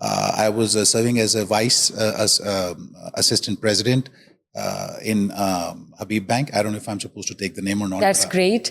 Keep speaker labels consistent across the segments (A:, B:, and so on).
A: I was serving as a vice assistant president in Habib Bank. I don't know if I'm supposed to take the name or not.
B: That's great.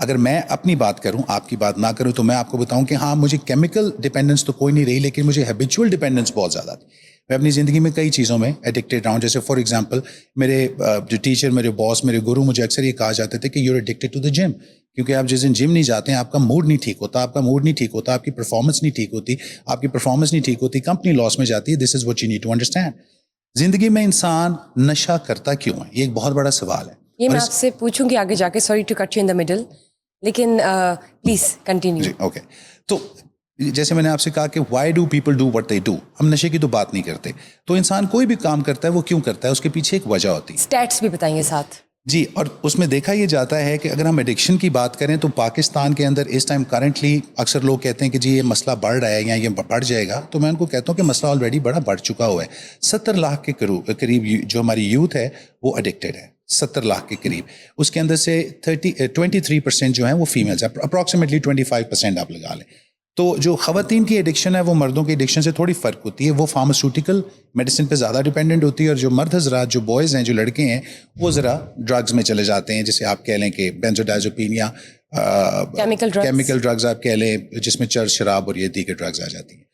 A: اگر میں اپنی بات کروں, آپ کی بات نہ کروں, تو میں آپ کو بتاؤں کہ ہاں مجھے کیمیکل ڈپینڈنس تو کوئی نہیں رہی, لیکن مجھے ہیبیچول ڈپینڈنس بہت زیادہ تھی. میں اپنی زندگی میں کئی چیزوں میں ایڈکٹیڈ رہا ہوں. جیسے فار ایگزامپل میرے جو ٹیچر, میرے باس, میرے گرو مجھے اکثر یہ کہا جاتے تھے کہ you are addicted to the gym, کیونکہ آپ جس دن جم نہیں جاتے ہیں آپ کا موڈ نہیں ٹھیک ہوتا, آپ کا موڈ نہیں ٹھیک ہوتا, آپ کی پرفارمنس نہیں ٹھیک ہوتی, آپ کی پرفارمنس نہیں ٹھیک ہوتی, کمپنی لاس میں جاتی ہے. This is what you need to understand. زندگی میں انسان نشہ کرتا کیوں ہے, یہ ایک بہت بڑا سوال ہے.
B: یہ میں آپ سے پوچھوں گی آگے جا کے, sorry to cut you in the middle, لیکن پلیز کنٹینیو.
A: جی اوکے. تو جیسے میں نے آپ سے کہا کہ why do people do what they do, ہم نشے کی تو بات نہیں کرتے. تو انسان کوئی بھی کام کرتا ہے وہ کیوں کرتا ہے, اس کے پیچھے ایک وجہ ہوتی ہے.
B: اسٹیٹس بھی بتائیے ساتھ.
A: جی, اور اس میں دیکھا یہ جاتا ہے کہ اگر ہم ایڈکشن کی بات کریں تو پاکستان کے اندر اس ٹائم کرنٹلی اکثر لوگ کہتے ہیں کہ جی یہ مسئلہ بڑھ رہا ہے یا یہ بڑھ جائے گا, تو میں ان کو کہتا ہوں کہ مسئلہ آلریڈی بڑا بڑھ چکا ہوا ہے. 70 لاکھ کے قریب جو ہماری یوتھ ہے وہ ایڈکٹیڈ ہے, 70 لاکھ کے قریب. اس کے اندر سے 23% جو ہیں وہ فیمیلز ہیں, اپروکسیمیٹلی 25% آپ لگا لیں. تو جو خواتین کی ایڈکشن ہے وہ مردوں کی ایڈکشن سے تھوڑی فرق ہوتی ہے, وہ فارماسیوٹیکل میڈیسن پہ زیادہ ڈیپینڈنٹ ہوتی ہے, اور جو مرد حضرات, جو بوائز ہیں, جو لڑکے ہیں, وہ ذرا ڈرگز میں چلے جاتے ہیں. جیسے آپ کہہ لیں کہ بینزوڈائزوپین یا کیمیکل ڈرگز آپ کہہ لیں, جس میں چرس, شراب اور یہ دیگر ڈرگز آ جاتی ہیں.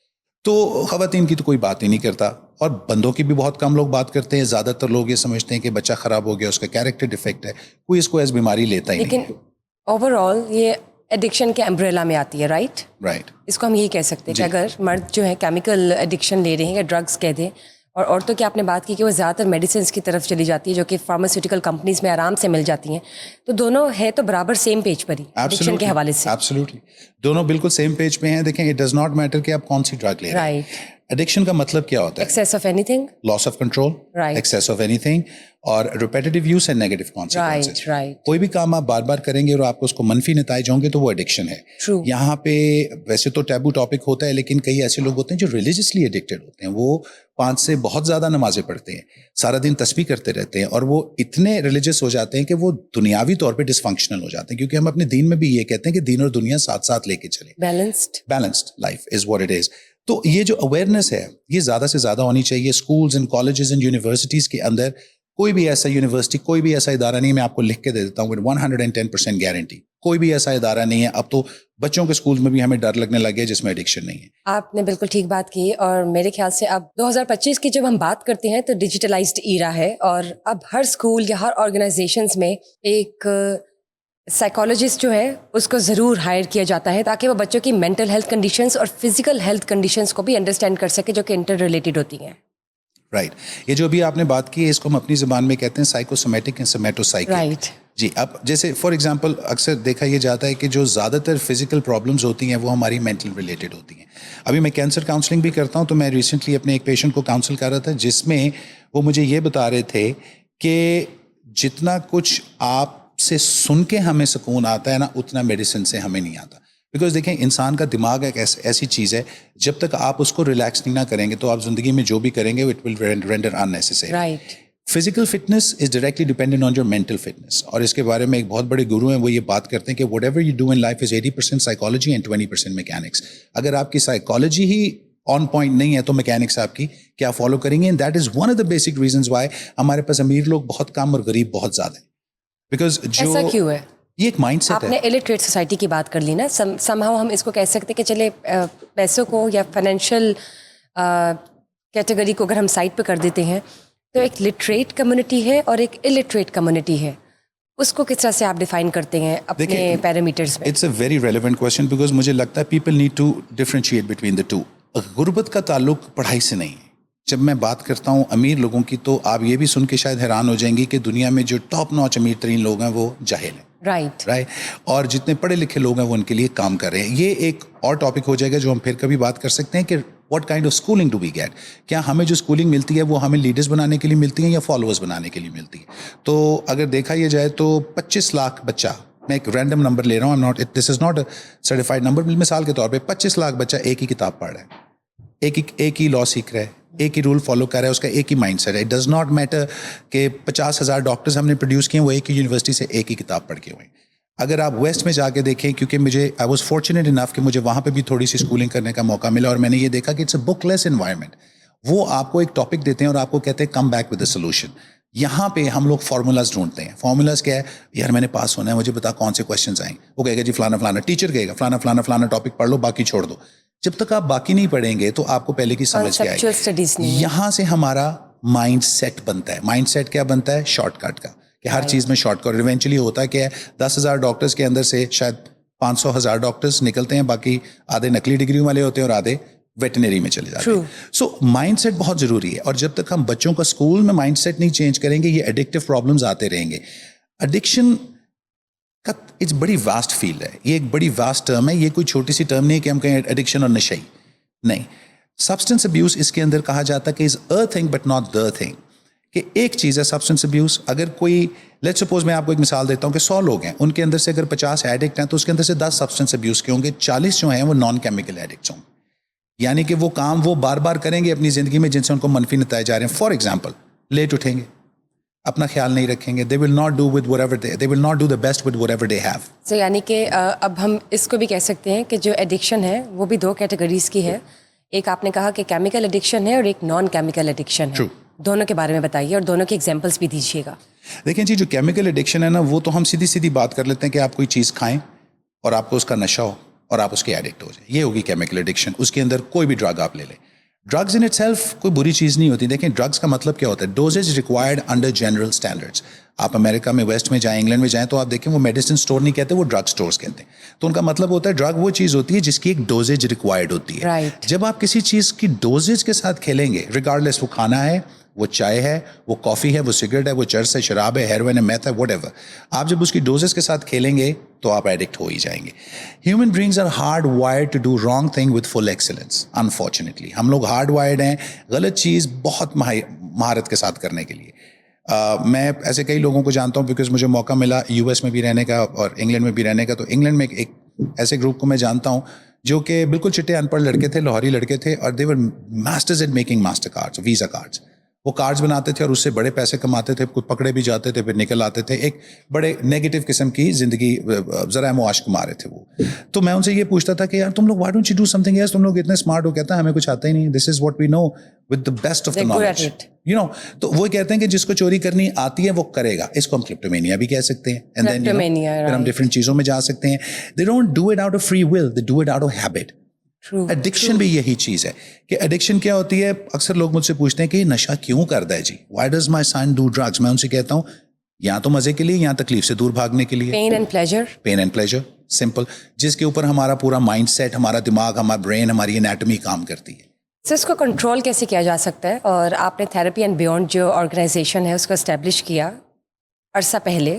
A: تو خواتین کی تو کوئی بات ہی نہیں کرتا, اور بندوں کی بھی بہت کم لوگ بات کرتے ہیں. زیادہ تر لوگ یہ سمجھتے ہیں کہ بچہ خراب ہو گیا, اس کا کیریکٹر ڈیفیکٹ ہے, کوئی اس کو ایز بیماری لیتا ہی نہیں.
B: لیکن اوور آل یہ ایڈکشن کے امبریلا میں آتی ہے, رائٹ؟
A: رائٹ.
B: اس کو ہم یہی کہہ سکتے ہیں کہ اگر مرد جو ہے کیمیکل ایڈکشن لے رہے ہیں یا ڈرگس کہہ دیں, اور عورتوں کی آپ نے بات کی کہ وہ زیادہ تر میڈیسنس کی طرف چلی جاتی ہے جو کہ فارماسیوٹیکل کمپنیز میں آرام سے مل جاتی ہیں, تو دونوں ہے تو برابر سیم پیج پر ہی ایڈکشن کے حوالے سے.
A: ایبسلیوٹلی دونوں بالکل سیم پیج پہ ہیں. دیکھیں, اٹ ڈز ناٹ میٹر کہ آپ کون سی ڈرگ لے رہے ہیں.
B: رائٹ.
A: ایڈکشن کا مطلب کیا ہوتا ہے؟
B: Excess of anything,
A: loss of control, excess of anything, اور repetitive use and negative consequences. کوئی بھی کام آپ بار بار کریں گے اور آپ کو اس کو منفی نتائج ہوں گے تو وہ ایڈکشن ہے. یہاں پہ ویسے تو ٹیبو ٹاپک ہوتا ہے, لیکن کئی ایسے لوگ ہوتے ہیں جو ریلیجسلی ایڈکٹیڈ ہوتے ہیں. وہ 5 سے بہت زیادہ نمازیں پڑھتے ہیں, سارا دن تسبیح کرتے رہتے ہیں, اور وہ اتنے ریلیجس ہو جاتے ہیں کہ وہ دنیاوی طور پہ ڈسفنکشنل ہو جاتے ہیں. کیونکہ ہم اپنے دین میں بھی یہ کہتے ہیں کہ دین اور دنیا ساتھ ساتھ لے کے چلیں. Balanced life is what it is. تو یہ جو اویئرنیس ہے یہ زیادہ سے زیادہ ہونی چاہیے. Schools and colleges and universities کے اندر کوئی بھی ایسا یونیورسٹی, کوئی بھی ایسا ادارہ نہیں, میں آپ کو لکھ کے دے دیتا ہوں 110% گارنٹی, کوئی بھی ایسا ادارہ نہیں ہے. اب تو بچوں کے اسکول میں بھی ہمیں ڈر لگنے لگے جس میں ایڈکشن نہیں ہے.
B: آپ نے بالکل ٹھیک بات کی, اور میرے خیال سے اب 2025 کی جب ہم بات کرتے ہیں تو ڈیجیٹلائزڈ ایرا ہے, اور اب ہر اسکول یا ہر آرگنائزیشنز میں ایک سائیکالوجسٹ جو ہے اس کو ضرور ہائر کیا جاتا ہے تاکہ وہ بچوں کی مینٹل ہیلتھ کنڈیشنز اور فزیکل ہیلتھ کنڈیشنز کو بھی انڈرسٹینڈ کر سکے جو کہ انٹر ریلیٹڈ ہوتی ہیں.
A: رائٹ. یہ جو بھی آپ نے بات کی ہے اس کو ہم اپنی زبان میں کہتے ہیں سائیکوسومیٹک اینڈ سومیٹوسائیکل.
B: رائٹ.
A: جی, اب جیسے فار ایگزامپل اکثر دیکھا یہ جاتا ہے کہ جو زیادہ تر فزیکل پرابلمز ہوتی ہیں وہ ہماری مینٹل ریلیٹڈ ہوتی ہیں. ابھی میں کینسر کاؤنسلنگ بھی کرتا ہوں, تو میں ریسنٹلی اپنے ایک پیشنٹ کو کاؤنسل کر رہا تھا جس میں وہ مجھے یہ بتا رہے تھے کہ جتنا کچھ آپ سے سن کے ہمیں سکون آتا ہے نا, اتنا میڈیسن سے ہمیں نہیں آتا. بیکاز دیکھیں, انسان کا دماغ ایک ایسی چیز ہے, جب تک آپ اس کو ریلیکس نہیں نہ کریں گے تو آپ زندگی میں جو بھی کریں گے it will render unnecessary.
B: Right.
A: Physical fitness is directly dependent on your mental fitness, اور اس کے بارے میں ایک بہت بڑے گرو ہیں, وہ یہ بات کرتے ہیں کہ what ever you do in life is 80% psychology and 20% mechanics. اگر آپ کی سائیکالوجی ہی آن پوائنٹ نہیں ہے تو میکینکس آپ کی کیا فالو کریں گے. And that is one of the basic reasons why ہمارے پاس امیر لوگ بہت کم اور غریب بہت زیادہ ہیں. بیکاز جو
B: ایسا کیوں ہے؟
A: یہ ایک مائنڈ سیٹ ہے.
B: آپ نے الٹریٹ سوسائٹی کی بات کر لی نا, سم ہاؤ ہم اس کو کہہ سکتے کہ چلے پیسوں کو یا فائنینشیل کیٹیگری کو اگر ہم سائڈ پہ کر دیتے ہیں تو ایک لٹریٹ کمیونٹی ہے اور ایک الٹریٹ کمیونٹی ہے, اس کو کس طرح سے آپ ڈیفائن کرتے ہیں اپنے پیرامیٹرز میں؟
A: It's a very relevant question, because مجھے لگتا ہے people need to differentiate between the two. غربت کا تعلق پڑھائی سے نہیں ہے. جب میں بات کرتا ہوں امیر لوگوں کی تو آپ یہ بھی سن کے شاید حیران ہو جائیں گی کہ دنیا میں جو ٹاپ نوچ امیر ترین لوگ ہیں وہ جاہل ہیں.
B: رائٹ.
A: اور جتنے پڑھے لکھے لوگ ہیں وہ ان کے لیے کام کر رہے ہیں. یہ ایک اور ٹاپک ہو جائے گا جو ہم پھر کبھی بات کر سکتے ہیں کہ what kind of schooling do we get. کیا ہمیں جو اسکولنگ ملتی ہے وہ ہمیں لیڈرز بنانے کے لیے ملتی ہیں یا فالوورز بنانے کے لیے ملتی ہے. تو اگر دیکھا یہ جائے تو 25 لاکھ بچہ, میں ایک رینڈم نمبر لے رہا ہوں, this is not a certified number, مثال کے طور پہ 25 لاکھ بچہ ایک ہی کتاب پڑھ رہا ہے, ایک ہی لا سیکھ رہا ہے, ایک ہی رول فالو کر رہا ہے, اس کا ایک ہی مائنڈ سیٹ ہے. اٹ ڈز ناٹ میٹر کہ 50,000 ڈاکٹرز ہم نے پروڈیوس کیے ہیں وہ ایک ہی یونیورسٹی سے ایک ہی کتاب پڑھ کے ہوئے ہیں. اگر آپ ویسٹ میں جا کے دیکھیں, کیونکہ مجھے آئی واز فارچونیٹ انف کہ مجھے وہاں پہ بھی تھوڑی سی اسکولنگ کرنے کا موقع ملا, اور میں نے یہ دیکھا کہ it's a book less environment. وہ آپ کو ایک ٹاپک دیتے ہیں اور آپ کو کہتے ہیں come back with a solution. یہاں پہ ہم لوگ فارمولاز ڈھونڈتے ہیں. فارمولاز کیا ہے؟ یار میں نے پاس ہونا ہے, مجھے بتا کون سے کویشچنز آئیں. وہ کہے گا جی فلانا فلانا, ٹیچر کہے گا فلانا فلانا فلانا ٹاپک پڑھ لو, باقی چھوڑ دو. جب تک آپ باقی نہیں پڑھیں گے تو آپ کو پہلے کی سمجھ کیا ہے. یہاں سے ہمارا مائنڈ سیٹ بنتا ہے. مائنڈ سیٹ کیا بنتا ہے؟ شارٹ کٹ کا, کہ ہر چیز میں شارٹ کٹ. ایونچولی ہوتا ہے کیا ہے, 10,000 ڈاکٹرز کے اندر سے شاید 500,000 ڈاکٹرز نکلتے ہیں, باقی آدھے نقلی ڈگری والے ہوتے ہیں اور آدھے ویٹنری میں چلے جاتے ہیں. سو مائنڈ سیٹ بہت ضروری ہے, اور جب تک ہم بچوں کا اسکول میں مائنڈ سیٹ نہیں چینج کریں گے, یہ ایڈکٹیو پرابلمز آتے رہیں گے. ایڈکشن کا ایک بڑی واسٹ فیلڈ ہے, یہ ایک بڑی واسٹ ٹرم ہے. یہ کوئی چھوٹی سی ٹرم نہیں کہ ہم کہیں ایڈکشن اور نشئی نہیں. سبسٹنس ابیوز اس کے اندر کہا جاتا ہے کہ is a thing but not the thing, کہ ایک چیز ہے سبسٹنس ابیوز. اگر کوئی لیٹس سپوز میں آپ کو ایک مثال دیتا ہوں کہ 100 لوگ ہیں, ان کے اندر سے اگر 50 ایڈکٹ ہیں تو اس کے اندر سے 10 سبسٹنس ابیوز کے ہوں گے, 40 جو ہیں وہ نان کیمیکل ایڈکٹس ہوں گے. یعنی کہ وہ کام وہ بار بار کریں گے اپنی زندگی میں جن سے ان کو منفی نتائج آ رہے ہیں. فار ایگزامپل, لیٹ اٹھیں گے, اپنا خیال نہیں رکھیں گے, they will not do with whatever they will not do the best with whatever they have.
B: So یعنی کہ اب ہم اس کو بھی کہہ سکتے ہیں کہ جو ایڈکشن ہے وہ بھی 2 کیٹیگریز کی ہے. ایک آپ نے کہا کہ کیمیکل ایڈکشن ہے اور ایک نان کیمیکل ایڈکشن ہے. دونوں کے بارے میں بتائیے اور دونوں کے ایگزامپلس بھی دیجیے گا.
A: دیکھیں جی, جو کیمیکل ایڈکشن ہے نا, وہ تو ہم سیدھی بات کر لیتے ہیں کہ آپ کوئی چیز کھائیں اور آپ کو اس کا نشہ ہو اور آپ اس کے ایڈکٹ ہو جائیں, یہ ہوگی کیمیکل ایڈکشن. اس کے اندر کوئی بھی ڈرگ آپ لے لیں, ڈرگز ان اٹ سیلف کوئی بری چیز نہیں ہوتی. دیکھیں ڈرگز کا مطلب کیا ہوتا ہے, dosage required under general standards. آپ امریکہ میں ویسٹ میں جائیں, انگلینڈ میں جائیں تو آپ دیکھیں وہ میڈیسن اسٹور نہیں کہتے, وہ ڈرگ اسٹورس کہتے ہیں. تو ان کا مطلب ہوتا ہے ڈرگ وہ چیز ہوتی ہے جس کی ایک ڈوزیج ریکوائرڈ ہوتی ہے. جب آپ کسی چیز کی ڈوزیج کے ساتھ کھیلیں گے, ریگارڈلیس وہ کھانا ہے, وہ چائے ہے, وہ کافی ہے, وہ سگریٹ ہے, وہ چرس ہے, شراب ہے, ہیروئن ہے, میتھ ہے, واٹ ایور, آپ جب اس کی ڈوزز کے ساتھ کھیلیں گے تو آپ ایڈکٹ ہو ہی جائیں گے. Human brains are hard wired to do wrong thing with full excellence. Unfortunately ہم لوگ ہارڈ وائرڈ ہیں غلط چیز بہت مہارت کے ساتھ کرنے کے لیے. میں ایسے کئی لوگوں کو جانتا ہوں بیکاز مجھے موقع ملا یو ایس میں بھی رہنے کا اور انگلینڈ میں بھی رہنے کا. تو انگلینڈ میں ایک ایسے گروپ کو میں جانتا ہوں جو کہ بالکل چٹے ان پڑھ لڑکے تھے, لاہوری لڑکے تھے, اور they were masters at making Master cards, Visa cards. وہ کارڈز بناتے تھے اور اس سے بڑے پیسے کماتے تھے, کچھ پکڑے بھی جاتے تھے, پھر نکل آتے تھے. ایک بڑے نیگیٹو قسم کی زندگی ذرائع معاش کما رہے تھے وہ. تو میں ان سے یہ پوچھتا تھا کہ یار تم لوگ why don't you do something else, تم لوگ اتنے اسمارٹ ہو. کہتا ہے ہمیں کچھ آتا ہی نہیں, this is what we know with the best of the knowledge, you know. تو وہ کہتے ہیں کہ جس کو چوری کرنی آتی ہے وہ کرے گا. اس کو ہم کلیپٹومینیا بھی کہہ سکتے ہیں, اینڈ دین پھر ہم ڈفرینٹ چیزوں میں جا سکتے ہیں. They don't do it out of free will, they do it out of habit. Addiction بھی یہی چیز ہے کہ ایڈکشن کیا ہوتی ہے. اکثر لوگ مجھ سے پوچھتے ہیں کہ یہ نشہ کیوں کرتا ہے جی, why does my son do drugs. میں ان سے کہتا ہوں یا تو مزے کے لیے یا تکلیف سے دور بھاگنے کے لیے.
B: پین اینڈ پلیجر
A: سمپل, جس کے اوپر ہمارا پورا مائنڈ سیٹ, ہمارا دماغ, ہمارا برین, ہماری انیٹمی کام کرتی ہے.
B: سر اس کو کنٹرول کیسے کیا جا سکتا ہے؟ اور آپ نے تھیراپی اینڈ بیونڈ جو آرگنائزیشن ہے اس کو اسٹیبلش کیا عرصہ پہلے,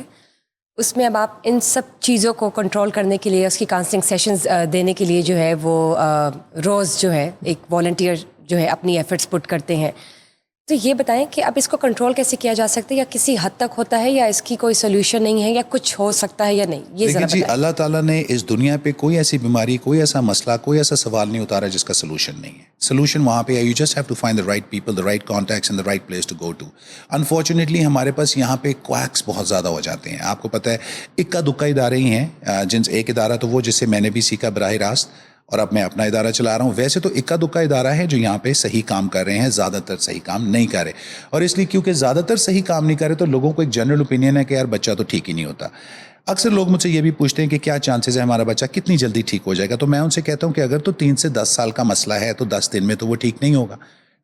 B: اس میں اب آپ ان سب چیزوں کو کنٹرول کرنے کے لیے, اس کی کاؤنسلنگ سیشنز دینے کے لیے جو ہے وہ روز جو ہے ایک والنٹیئر جو ہے اپنی ایفرٹس پٹ کرتے ہیں. تو یہ بتائیں کہ اب اس کو کنٹرول کیسے کیا جا سکتا ہے, یا کسی حد تک ہوتا ہے, یا اس کی کوئی سولوشن نہیں ہے, یا کچھ ہو سکتا ہے یا نہیں, یہ ذرا
A: جی. اللہ تعالیٰ نے اس دنیا پہ کوئی ایسی بیماری, کوئی ایسا مسئلہ, کوئی ایسا سوال نہیں اتارا جس کا سولوشن نہیں ہے. سولوشن وہاں پہ ہے, you just have to find the right people, the right contacts and the right place to go to. Unfortunately ہمارے پاس یہاں پہ کویکس بہت زیادہ ہو جاتے ہیں. آپ کو پتہ ہے اکا دکا ادارے ہی ہیں, جن سے ایک ادارہ تو وہ جس سے میں نے بھی سیکھا براہ راست, اور اب میں اپنا ادارہ چلا رہا ہوں. ویسے تو اکا دکا ادارہ ہے جو یہاں پہ صحیح کام کر رہے ہیں, زیادہ تر صحیح کام نہیں کر رہے. اور اس لیے کیونکہ زیادہ تر صحیح کام نہیں کر رہے تو لوگوں کو ایک جنرل اوپینین ہے کہ یار بچہ تو ٹھیک ہی نہیں ہوتا. اکثر لوگ مجھ سے یہ بھی پوچھتے ہیں کہ کیا چانسز ہے ہمارا بچہ کتنی جلدی ٹھیک ہو جائے گا. تو میں ان سے کہتا ہوں کہ اگر تو 3 سے 10 سال کا مسئلہ ہے تو 10 دن میں تو وہ ٹھیک نہیں ہوگا.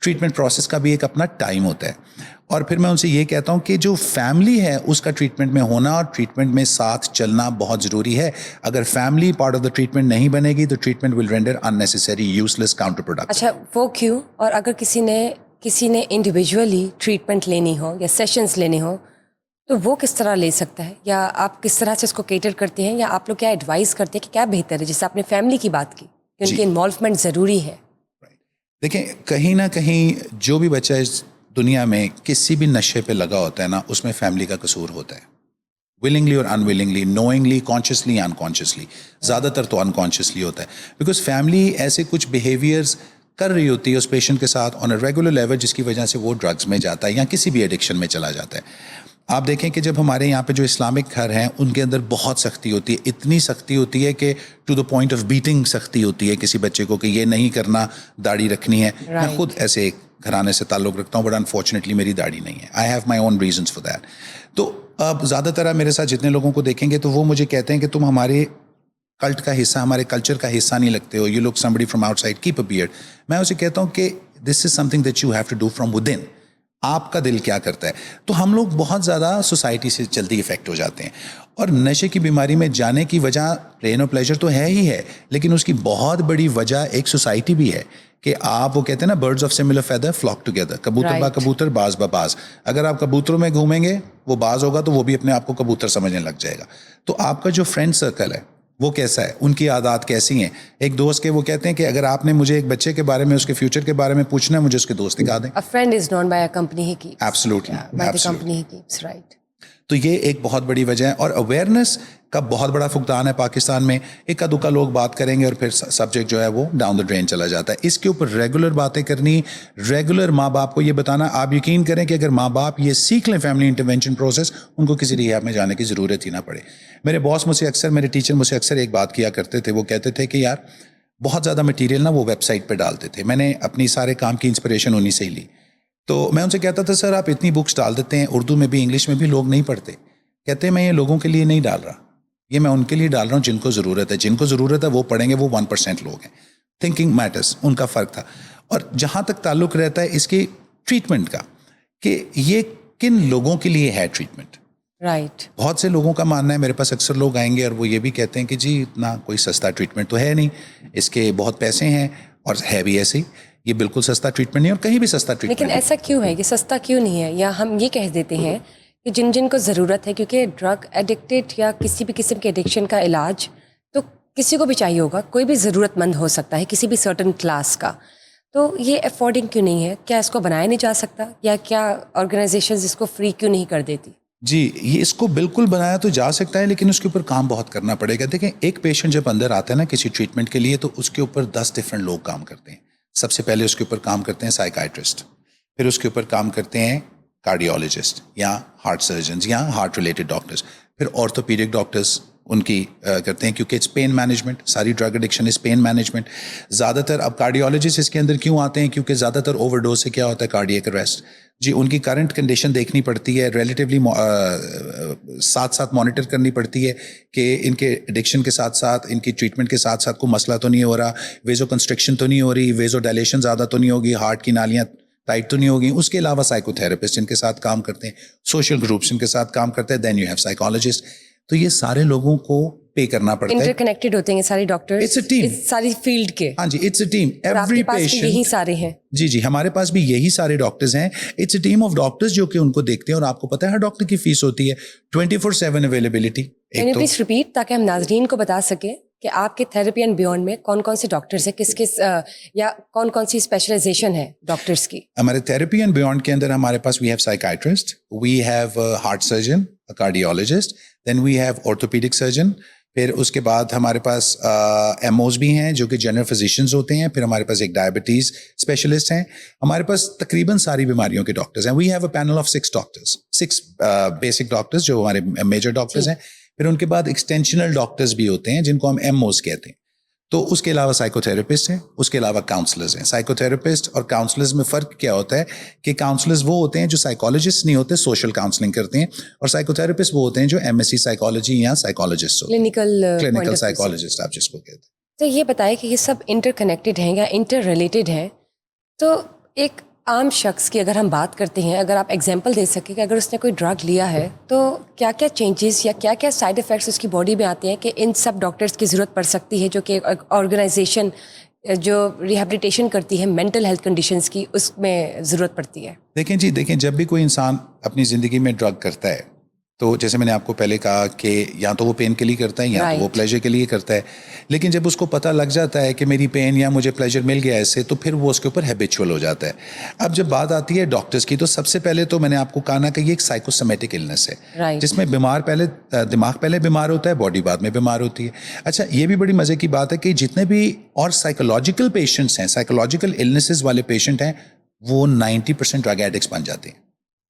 A: ٹریٹمنٹ پروسیس کا بھی ایک اپنا ٹائم ہوتا ہے. اور پھر میں ان سے یہ کہتا ہوں کہ جو فیملی ہے اس کا ٹریٹمنٹ میں ہونا اور ٹریٹمنٹ میں ساتھ چلنا بہت ضروری ہے. اگر family part of the treatment نہیں بنے گی تو treatment will render unnecessary, useless, counterproductive.
B: اچھا وہ کیوں؟ اور اگر کسی نے انڈیویجولی ٹریٹمنٹ لینی ہو یا سیشنز لینے ہو تو وہ کس طرح لے سکتا ہے, یا آپ کس طرح سے اس کو کیٹر کرتے ہیں, یا آپ لوگ کیا ایڈوائز کرتے ہیں کہ کیا بہتر ہے؟ جیسے آپ نے فیملی کی بات کی کہ ان کی انوالومنٹ ضروری ہے.
A: دیکھیں کہیں نہ کہیں جو بھی بچہ اس دنیا میں کسی بھی نشے پہ لگا ہوتا ہے نا, اس میں فیملی کا قصور ہوتا ہے. ولنگلی اور انولنگلی, نوئنگلی, کانشیسلی, انکانشیسلی. زیادہ تر تو انکانشیسلی ہوتا ہے, بیکاز فیملی ایسے کچھ بیہیویئرز کر رہی ہوتی ہے اس پیشنٹ کے ساتھ آن اے ریگولر لیول, جس کی وجہ سے وہ ڈرگز میں جاتا ہے یا کسی بھی ایڈکشن میں چلا جاتا ہے. آپ دیکھیں کہ جب ہمارے یہاں پہ جو اسلامک گھر ہیں ان کے اندر بہت سختی ہوتی ہے, اتنی سختی ہوتی ہے کہ to the point of beating سختی ہوتی ہے کسی بچے کو کہ یہ نہیں کرنا, داڑھی رکھنی ہے. میں خود ایسے ایک گھرانے سے تعلق رکھتا ہوں, بٹ انفارچونیٹلی میری داڑھی نہیں ہے. I have my own reasons for that. تو اب زیادہ تر میرے ساتھ جتنے لوگوں کو دیکھیں گے تو وہ مجھے کہتے ہیں کہ تم ہمارے کلٹ کا حصہ, ہمارے کلچر کا حصہ نہیں لگتے ہو. You look somebody from outside, keep a beard. میں اسے کہتا ہوں کہ this is something that you have to do from within. آپ کا دل کیا کرتا ہے. تو ہم لوگ بہت زیادہ سوسائٹی سے جلدی افیکٹ ہو جاتے ہیں, اور نشے کی بیماری میں جانے کی وجہ پین اور پلیجر تو ہے ہی ہے, لیکن اس کی بہت بڑی وجہ ایک سوسائٹی بھی ہے کہ آپ, وہ کہتے ہیں نا birds of similar feather flock together, کبوتر با کبوتر, باز با باز. اگر آپ کبوتروں میں گھومیں گے, وہ باز ہوگا تو وہ بھی اپنے آپ کو کبوتر سمجھنے لگ جائے گا. تو آپ کا جو فرینڈ سرکل ہے وہ کیسا ہے, ان کی عادات کیسی ہیں. ایک دوست کے وہ کہتے ہیں کہ اگر آپ نے مجھے ایک بچے کے بارے میں, اس کے فیوچر کے بارے میں پوچھنا ہے, مجھے اس کے دوست دکھا دیں.
B: A friend is known by a company he keeps.
A: Absolutely.
B: Yeah, by the company he keeps, right.
A: تو یہ ایک بہت بڑی وجہ ہے, اور اویئرنیس کا بہت بڑا فقدان ہے پاکستان میں. اکا دکا لوگ بات کریں گے اور پھر سبجیکٹ جو ہے وہ ڈاؤن دا ڈرین چلا جاتا ہے. اس کے اوپر ریگولر باتیں کرنی, ریگولر ماں باپ کو یہ بتانا. آپ یقین کریں کہ اگر ماں باپ یہ سیکھ لیں فیملی انٹرونشن پروسیس, ان کو کسی ریہاب میں جانے کی ضرورت ہی نہ پڑے. میرے باس مجھ سے اکثر, میرے ٹیچر مجھ سے اکثر ایک بات کیا کرتے تھے, وہ کہتے تھے کہ یار بہت زیادہ مٹیریل نا وہ ویب سائٹ پہ ڈالتے تھے. میں نے اپنی سارے کام کی انسپریشن انہیں سے ہی لی. تو میں ان سے کہتا تھا سر آپ اتنی بکس ڈال دیتے ہیں, اردو میں بھی انگلش میں بھی, لوگ نہیں پڑھتے. کہتے ہیں میں یہ لوگوں کے لیے نہیں ڈال رہا, یہ میں ان کے لیے ڈال رہا ہوں جن کو ضرورت ہے. جن کو ضرورت ہے وہ پڑھیں گے, وہ 1% لوگ ہیں. تھنکنگ میٹرز, ان کا فرق تھا. اور جہاں تک تعلق رہتا ہے اس کی ٹریٹمنٹ کا, کہ یہ کن لوگوں کے لیے ہے ٹریٹمنٹ.
B: رائٹ.
A: بہت سے لوگوں کا ماننا ہے, میرے پاس اکثر لوگ آئیں گے اور وہ یہ بھی کہتے ہیں کہ جی اتنا کوئی سستا ٹریٹمنٹ تو ہے نہیں, اس کے بہت پیسے ہیں, اور ہے بھی ایسے ہی. یہ بالکل سستا ٹریٹمنٹ نہیں, اور کہیں بھی سستا ٹریٹمنٹ.
B: لیکن ایسا کیوں ہے, یہ سستا کیوں نہیں ہے؟ یا ہم یہ کہہ دیتے ہیں کہ جن جن کو ضرورت ہے, کیونکہ ڈرگ ایڈکٹیڈ یا کسی بھی قسم کے ایڈکشن کا علاج تو کسی کو بھی چاہیے ہوگا, کوئی بھی ضرورت مند ہو سکتا ہے کسی بھی سرٹن کلاس کا. تو یہ افورڈنگ کیوں نہیں ہے؟ کیا اس کو بنایا نہیں جا سکتا, یا کیا آرگنائزیشنز اس کو فری کیوں نہیں کر دیتی؟
A: جی یہ اس کو بالکل بنایا تو جا سکتا ہے, لیکن اس کے اوپر کام بہت کرنا پڑے گا. دیکھیں ایک پیشنٹ جب اندر آتا ہے نا کسی ٹریٹمنٹ کے لیے, تو اس کے اوپر 10 ڈفرینٹ لوگ کام کرتے ہیں. سب سے پہلے اس کے اوپر کام کرتے ہیں سائیکائٹرسٹ, پھر اس کے اوپر کام کرتے ہیں کارڈیولوجسٹ یا ہارٹ سرجنز یا ہارٹ ریلیٹڈ ڈاکٹرز, پھر آرتھوپیڈک ڈاکٹرز ان کی کرتے ہیں, کیونکہ اٹس پین مینجمنٹ. ساری ڈرگ ایڈکشن از پین مینجمنٹ. زیادہ تر اب کارڈیولوجسٹ اس کے اندر کیوں آتے ہیں, کیونکہ زیادہ تر اوور ڈوز سے کیا ہوتا ہے کارڈیک اریسٹ. جی ان کی کرنٹ کنڈیشن دیکھنی پڑتی ہے, ریلیٹیولی ساتھ ساتھ مانیٹر کرنی پڑتی ہے کہ ان کے ایڈکشن کے ساتھ ساتھ, ان کی ٹریٹمنٹ کے ساتھ ساتھ کوئی مسئلہ تو نہیں ہو رہا, ویزو کنسٹرکشن تو نہیں ہو رہی, ویزو ڈائلیشن زیادہ تو نہیں ہوگی, ہارٹ کی نالیاں ٹائٹ تو نہیں ہوگی. اس کے علاوہ سائیکو تھراپسٹ ان کے ساتھ کام کرتے ہیں, سوشل گروپس ان کے ساتھ کام کرتے ہیں, دین یو ہیو سائیکالوجسٹ. تو یہ سارے لوگوں کو پے کرنا پڑتا ہے.
B: انٹر کنیکٹڈ ہوتے ہیں سارے ڈاکٹر,
A: اٹس اے ٹیم,
B: ساری فیلڈ کے.
A: ہاں جی it's a team. Every patient
B: یہی سارے ہیں.
A: جی جی ہمارے پاس بھی یہی سارے ڈاکٹرز ہیں. It's a team of doctors جو کہ ان کو دیکھتے ہیں, اور آپ کو پتہ ہے ہر ڈاکٹر کی فیس ہوتی ہے 24/7 اویلیبلٹی.
B: پلیز ریپیٹ تاکہ ہم ناظرین کو بتا سکیں کہ آپ کے تھراپی اینڈ بیونڈ میں کون کون سے ڈاکٹرز ہیں, کس کس یا کون کون سی اسپیشلائزیشن ہے ڈاکٹرز کی.
A: ہمارے تھراپی اینڈ بیونڈ کے اندر ہمارے پاس we have psychiatrist, we have heart surgeon, cardiologist, then we have orthopaedic surgeon. پھر اس کے بعد ہمارے پاس ایم اوز بھی ہیں جو کہ جنرل فزیشینز ہوتے ہیں. پھر ہمارے پاس ایک ڈائبٹیز اسپیشلسٹ ہیں. ہمارے پاس تقریباً ساری بیماریوں کے ڈاکٹرز ہیں. We have a panel of 6 doctors, 6 basic doctors جو ہمارے میجر ڈاکٹرز ہیں. پھر ان کے بعد ایکسٹینشنل ڈاکٹرز بھی ہوتے ہیں جن کو ہم ایم اوز کہتے ہیں. تو اس کے علاوہ سائیکو تھراپسٹ ہیں, اس کے علاوہ کاؤنسلرز ہیں. سائیکو تھراپسٹ اور کاؤنسلرز میں فرق کیا ہوتا ہے کہ کاؤنسلرز وہ ہوتے ہیں جو سائیکالوجسٹ نہیں ہوتے, سوشل کاؤنسلنگ کرتے ہیں, اور سائیکو تھراپسٹ وہ ہوتے ہیں جو ایم ایس سی سائیکالوجی یا سائیکالوجسٹ ہوتے ہیں, کلینکل سائیکالوجسٹ آپ جس کو کہتے ہیں.
B: تو یہ بتائیں کہ یہ سب انٹر کنیکٹڈ ہیں یا انٹر ریلیٹڈ ہیں. تو ایک عام شخص کی اگر ہم بات کرتے ہیں, اگر آپ ایگزامپل دے سکیں کہ اگر اس نے کوئی ڈرگ لیا ہے تو کیا کیا چینجز یا کیا کیا سائیڈ افیکٹس اس کی باڈی میں آتے ہیں کہ ان سب ڈاکٹرز کی ضرورت پڑ سکتی ہے, جو کہ آرگنائزیشن جو ریہیبلیٹیشن کرتی ہے مینٹل ہیلتھ کنڈیشنز کی, اس میں ضرورت پڑتی ہے.
A: دیکھیں جب بھی کوئی انسان اپنی زندگی میں ڈرگ کرتا ہے تو جیسے میں نے آپ کو پہلے کہا کہ یا تو وہ پین کے لیے کرتا ہے یا تو وہ پلیجر کے لیے کرتا ہے. لیکن جب اس کو پتہ لگ جاتا ہے کہ میری پین یا مجھے پلیجر مل گیا ایسے, تو پھر وہ اس کے اوپر ہیبیچول ہو جاتا ہے. اب جب بات آتی ہے ڈاکٹرز کی, تو سب سے پہلے تو میں نے آپ کو کہا نا کہ یہ ایک سائیکوسومیٹک النس ہے, جس میں دماغ پہلے بیمار ہوتا ہے, باڈی بعد میں بیمار ہوتی ہے. اچھا یہ بھی بڑی مزے کی بات ہے کہ جتنے بھی اور سائیکولوجیکل پیشنٹس ہیں, سائیکولوجیکل النسز والے پیشنٹ ہیں, وہ 90% ڈرگ ایڈکٹس بن جاتے ہیں.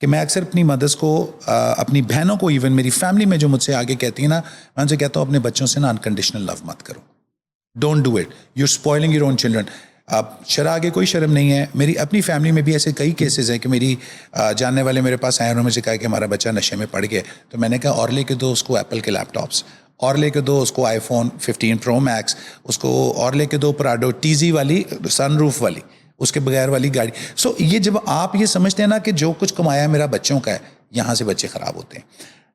A: کہ میں اکثر اپنی مدرس کو اپنی بہنوں کو ایون میری فیملی میں جو مجھ سے آگے کہتی ہیں نا, میں ان سے کہتا ہوں اپنے بچوں سے نا انکنڈیشنل لو مت کرو, don't do it, you are spoiling your own children. اب شرع آگے کوئی شرم نہیں ہے. میری اپنی فیملی میں بھی ایسے کئی کیسز ہیں کہ میری جاننے والے میرے پاس آئے, انہوں نے مجھے کہا کہ ہمارا بچہ نشے میں پڑ گیا, تو میں نے کہا اور لے کے دو اس کو ایپل کے لیپ ٹاپس, اور لے کے دو اس کو آئی فون 15 پرو میکس, اس کو اور لے کے دو پراڈو ٹیزی والی سن روف والی, اس کے بغیر والی گاڑی. سو یہ جب آپ یہ سمجھتے ہیں نا کہ جو کچھ کمایا میرا بچوں کا ہے, یہاں سے بچے خراب ہوتے ہیں.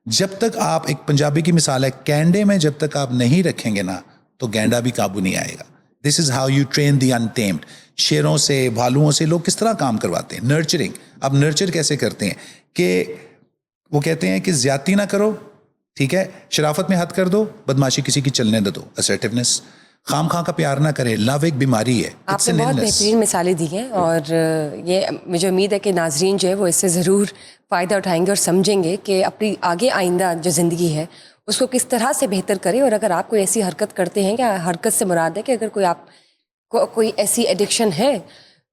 A: جب تک آپ, ایک پنجابی کی مثال ہے, کینڈے میں جب تک آپ نہیں رکھیں گے نا تو گینڈا بھی قابو نہیں آئے گا. دس از ہاؤ یو ٹرین دی انٹیمڈ. شیروں سے, بھالوؤں سے لوگ کس طرح کام کرواتے ہیں, نرچرنگ. اب نرچر کیسے کرتے ہیں کہ وہ کہتے ہیں کہ زیادتی نہ کرو, ٹھیک ہے, شرافت میں حد کر دو, بدماشی کسی کی چلنے نہ دو, اسرٹیونیس, خام خواہ کا پیار نہ کرے. لو ایک بیماری ہے.
B: آپ نے بہت بہترین مثالیں دی ہیں, اور یہ مجھے امید ہے کہ ناظرین جو ہے وہ اس سے ضرور فائدہ اٹھائیں گے اور سمجھیں گے کہ اپنی آگے آئندہ جو زندگی ہے اس کو کس طرح سے بہتر کریں. اور اگر آپ کوئی ایسی حرکت کرتے ہیں, یا حرکت سے مراد ہے کہ اگر کوئی آپ کو کوئی ایسی ایڈکشن ہے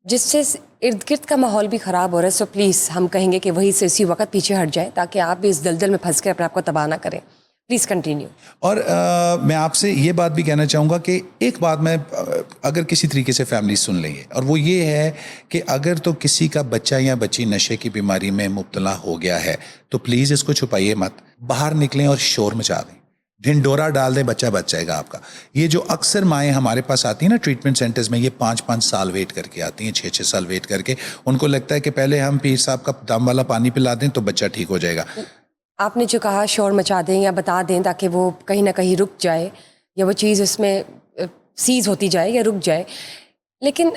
B: جس سے ارد گرد کا ماحول بھی خراب ہو رہا ہے, سو پلیز ہم کہیں گے کہ وہی سے اسی وقت پیچھے ہٹ جائیں تاکہ آپ بھی اس دلدل میں پھنس کر اپنے آپ کو تباہ نہ کریں. Please continue.
A: اور میں آپ سے یہ بات بھی کہنا چاہوں گا کہ ایک بات میں اگر کسی طریقے سے فیملی سن لیں گے, اور وہ یہ ہے کہ اگر تو کسی کا بچہ یا بچی نشے کی بیماری میں مبتلا ہو گیا ہے تو پلیز اس کو چھپائیے مت, باہر نکلیں اور شور مچا دیں, ڈھنڈورا ڈال دیں, بچہ بچ جائے گا آپ کا. یہ جو اکثر مائیں ہمارے پاس آتی ہیں نا ٹریٹمنٹ سینٹرز میں, یہ 5-5 سال ویٹ کر کے آتی ہیں, 6-6 سال ویٹ کر کے. ان کو لگتا ہے کہ پہلے ہم پیر صاحب کا دم والا پانی پلا دیں تو بچہ ٹھیک ہو جائے گا.
B: آپ نے جو کہا شور مچا دیں یا بتا دیں تاکہ وہ کہیں نہ کہیں رک جائے, یا وہ چیز اس میں سیز ہوتی جائے یا رک جائے, لیکن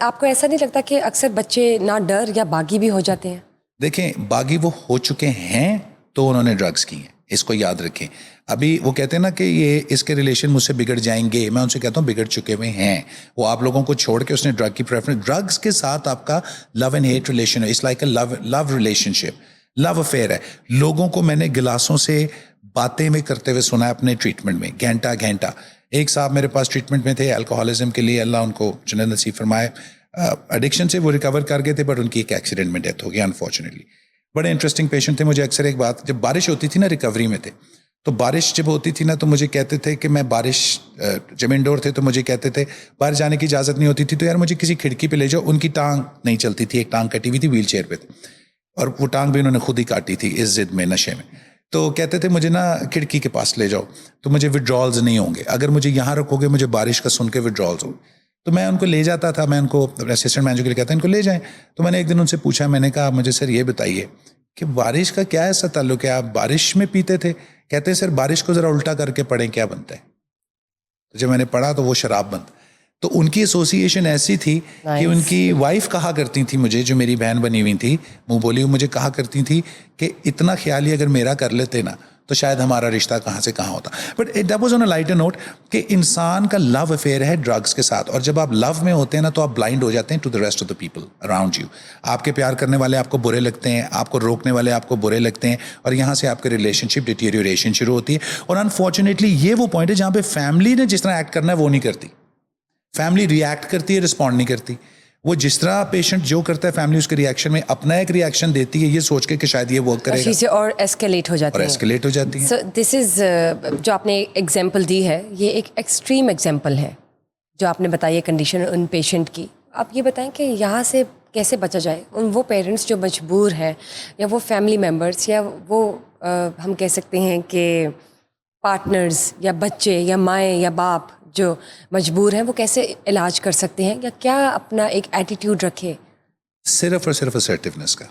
B: آپ کو ایسا نہیں لگتا کہ اکثر بچے نہ ڈر یا باغی بھی ہو جاتے ہیں؟
A: دیکھیں, باغی وہ ہو چکے ہیں تو انہوں نے ڈرگس کی ہیں, اس کو یاد رکھیں. ابھی وہ کہتے ہیں نا کہ یہ اس کے ریلیشن مجھ سے بگڑ جائیں گے, میں ان سے کہتا ہوں بگڑ چکے ہوئے ہیں. وہ آپ لوگوں کو چھوڑ کے اس نے ڈرگ کی پریفرنس, ڈرگس کے ساتھ آپ کا لو اینڈ ہیٹ ریلیشن ہے. It's like a love relationship, love affair ہے. لوگوں کو میں نے گلاسوں سے باتیں میں کرتے ہوئے سنا ہے اپنے ٹریٹمنٹ میں, گھنٹہ گھنٹہ. ایک صاحب میرے پاس ٹریٹمنٹ میں تھے الکوہولزم کے لیے, اللہ ان کو جنت نصیب فرمائے. ایڈکشن سے وہ ریکور کر گئے تھے, بٹ ان کی ایک ایکسیڈنٹ میں ڈیتھ ہو گئی انفارچونیٹلی. بڑے انٹرسٹنگ پیشنٹ تھے. مجھے اکثر ایک بات, جب بارش ہوتی تھی نا, ریکوری میں تھے, تو بارش جب ہوتی تھی نا تو مجھے کہتے تھے کہ میں بارش, جب انڈور تھے تو مجھے کہتے تھے باہر جانے کی اجازت نہیں ہوتی تھی, تو یار مجھے کسی کھڑکی پہ لے جاؤ. ان کی ٹانگ نہیں چلتی تھی, ایک ٹانگ کٹی ہوئی تھی, ویل چیئر پہ تھی, اور وہ ٹانگ بھی انہوں نے خود ہی کاٹی تھی اس ضد میں, نشے میں. تو کہتے تھے مجھے نا کھڑکی کے پاس لے جاؤ تو مجھے وڈرالز نہیں ہوں گے, اگر مجھے یہاں رکھو گے مجھے بارش کا سن کے وڈرالز ہوں. تو میں ان کو لے جاتا تھا, میں ان کو اسسٹنٹ مینیجر کے لیے کہتا ان کو لے جائیں. تو میں نے ایک دن ان سے پوچھا, میں نے کہا مجھے سر یہ بتائیے کہ بارش کا کیا ایسا تعلق ہے, آپ بارش میں پیتے تھے؟ کہتے ہیں سر بارش کو ذرا الٹا کر کے پڑھیں کیا بنتا ہے. تو جب میں نے پڑھا تو وہ شراب بند. تو ان کی ایسوسیشن ایسی تھی کہ ان کی وائف کہا کرتی تھی مجھے, جو میری بہن بنی ہوئی تھی منہ بولی, مجھے کہا کرتی تھی کہ اتنا خیال ہی اگر میرا کر لیتے نا تو شاید ہمارا رشتہ کہاں سے کہاں ہوتا. But that was on a lighter note کہ انسان کا لو افیئر ہے ڈرگس کے ساتھ, اور جب آپ لو میں ہوتے ہیں نا تو آپ بلائنڈ ہو جاتے ہیں to the rest of the people around you. آپ کے پیار کرنے والے آپ کو برے لگتے ہیں, آپ کو روکنے والے آپ کو برے لگتے ہیں, اور یہاں سے آپ کے ریلیشن شپ ڈیٹیریوریشن شروع ہوتی ہے. اور انفارچونیٹلی یہ وہ پوائنٹ ہے جہاں پہ فیملی نے جس طرح ایکٹ کرنا ہے وہ نہیں کرتی. فیملی ریئیکٹ کرتی ہے, رسپونڈ نہیں کرتی. وہ جس طرح پیشنٹ جو کرتا ہے فیملی اس کے ریئیکشن میں اپنا ایک ریئیکشن دیتی ہے, یہ سوچ کے کہ شاید یہ ورک کرے گا,
B: چیزیں اور ایسکیلیٹ ہو جاتی ہیں.
A: اور ایسکیلیٹ ہو جاتی ہیں.
B: سو دس از جو آپ نے ایگزامپل دی ہے, یہ ایک ایکسٹریم ایگزامپل ہے جو آپ نے بتائی ہے کنڈیشن ان پیشنٹ کی. آپ یہ بتائیں کہ یہاں سے کیسے بچا جائے. وہ پیرنٹس جو مجبور ہیں, یا وہ فیملی ممبرس, یا وہ ہم کہہ سکتے ہیں کہ پارٹنرز, یا بچے, یا مائیں, یا باپ جو مجبور ہیں, وہ کیسے علاج کر سکتے ہیں, یا کیا اپنا ایک ایٹیٹیوڈ رکھے؟
A: صرف اور صرف اسرٹیونیس کا,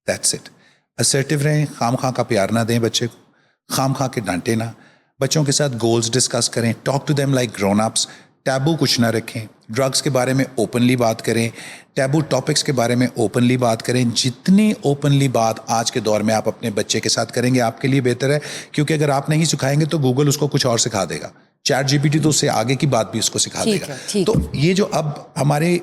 A: دیٹس اٹ. اسرٹیو رہیں, خام خواہ کا پیار نہ دیں بچے کو, خام خواہ کے ڈانٹے نہ. بچوں کے ساتھ گولز ڈسکس کریں, talk to them like grown ups. Taboo کچھ نہ رکھیں, ڈرگس کے بارے میں اوپنلی بات کریں, ٹیبو ٹاپکس کے بارے میں اوپنلی بات کریں. جتنی اوپنلی بات آج کے دور میں آپ اپنے بچے کے ساتھ کریں گے آپ کے لیے بہتر ہے, کیونکہ اگر آپ نہیں سکھائیں گے تو گوگل اس کو کچھ اور سکھا دے گا, چیٹ جی پی ٹی تو اس سے آگے کی بات بھی اس کو سکھا دے گا. تو یہ جو اب ہمارے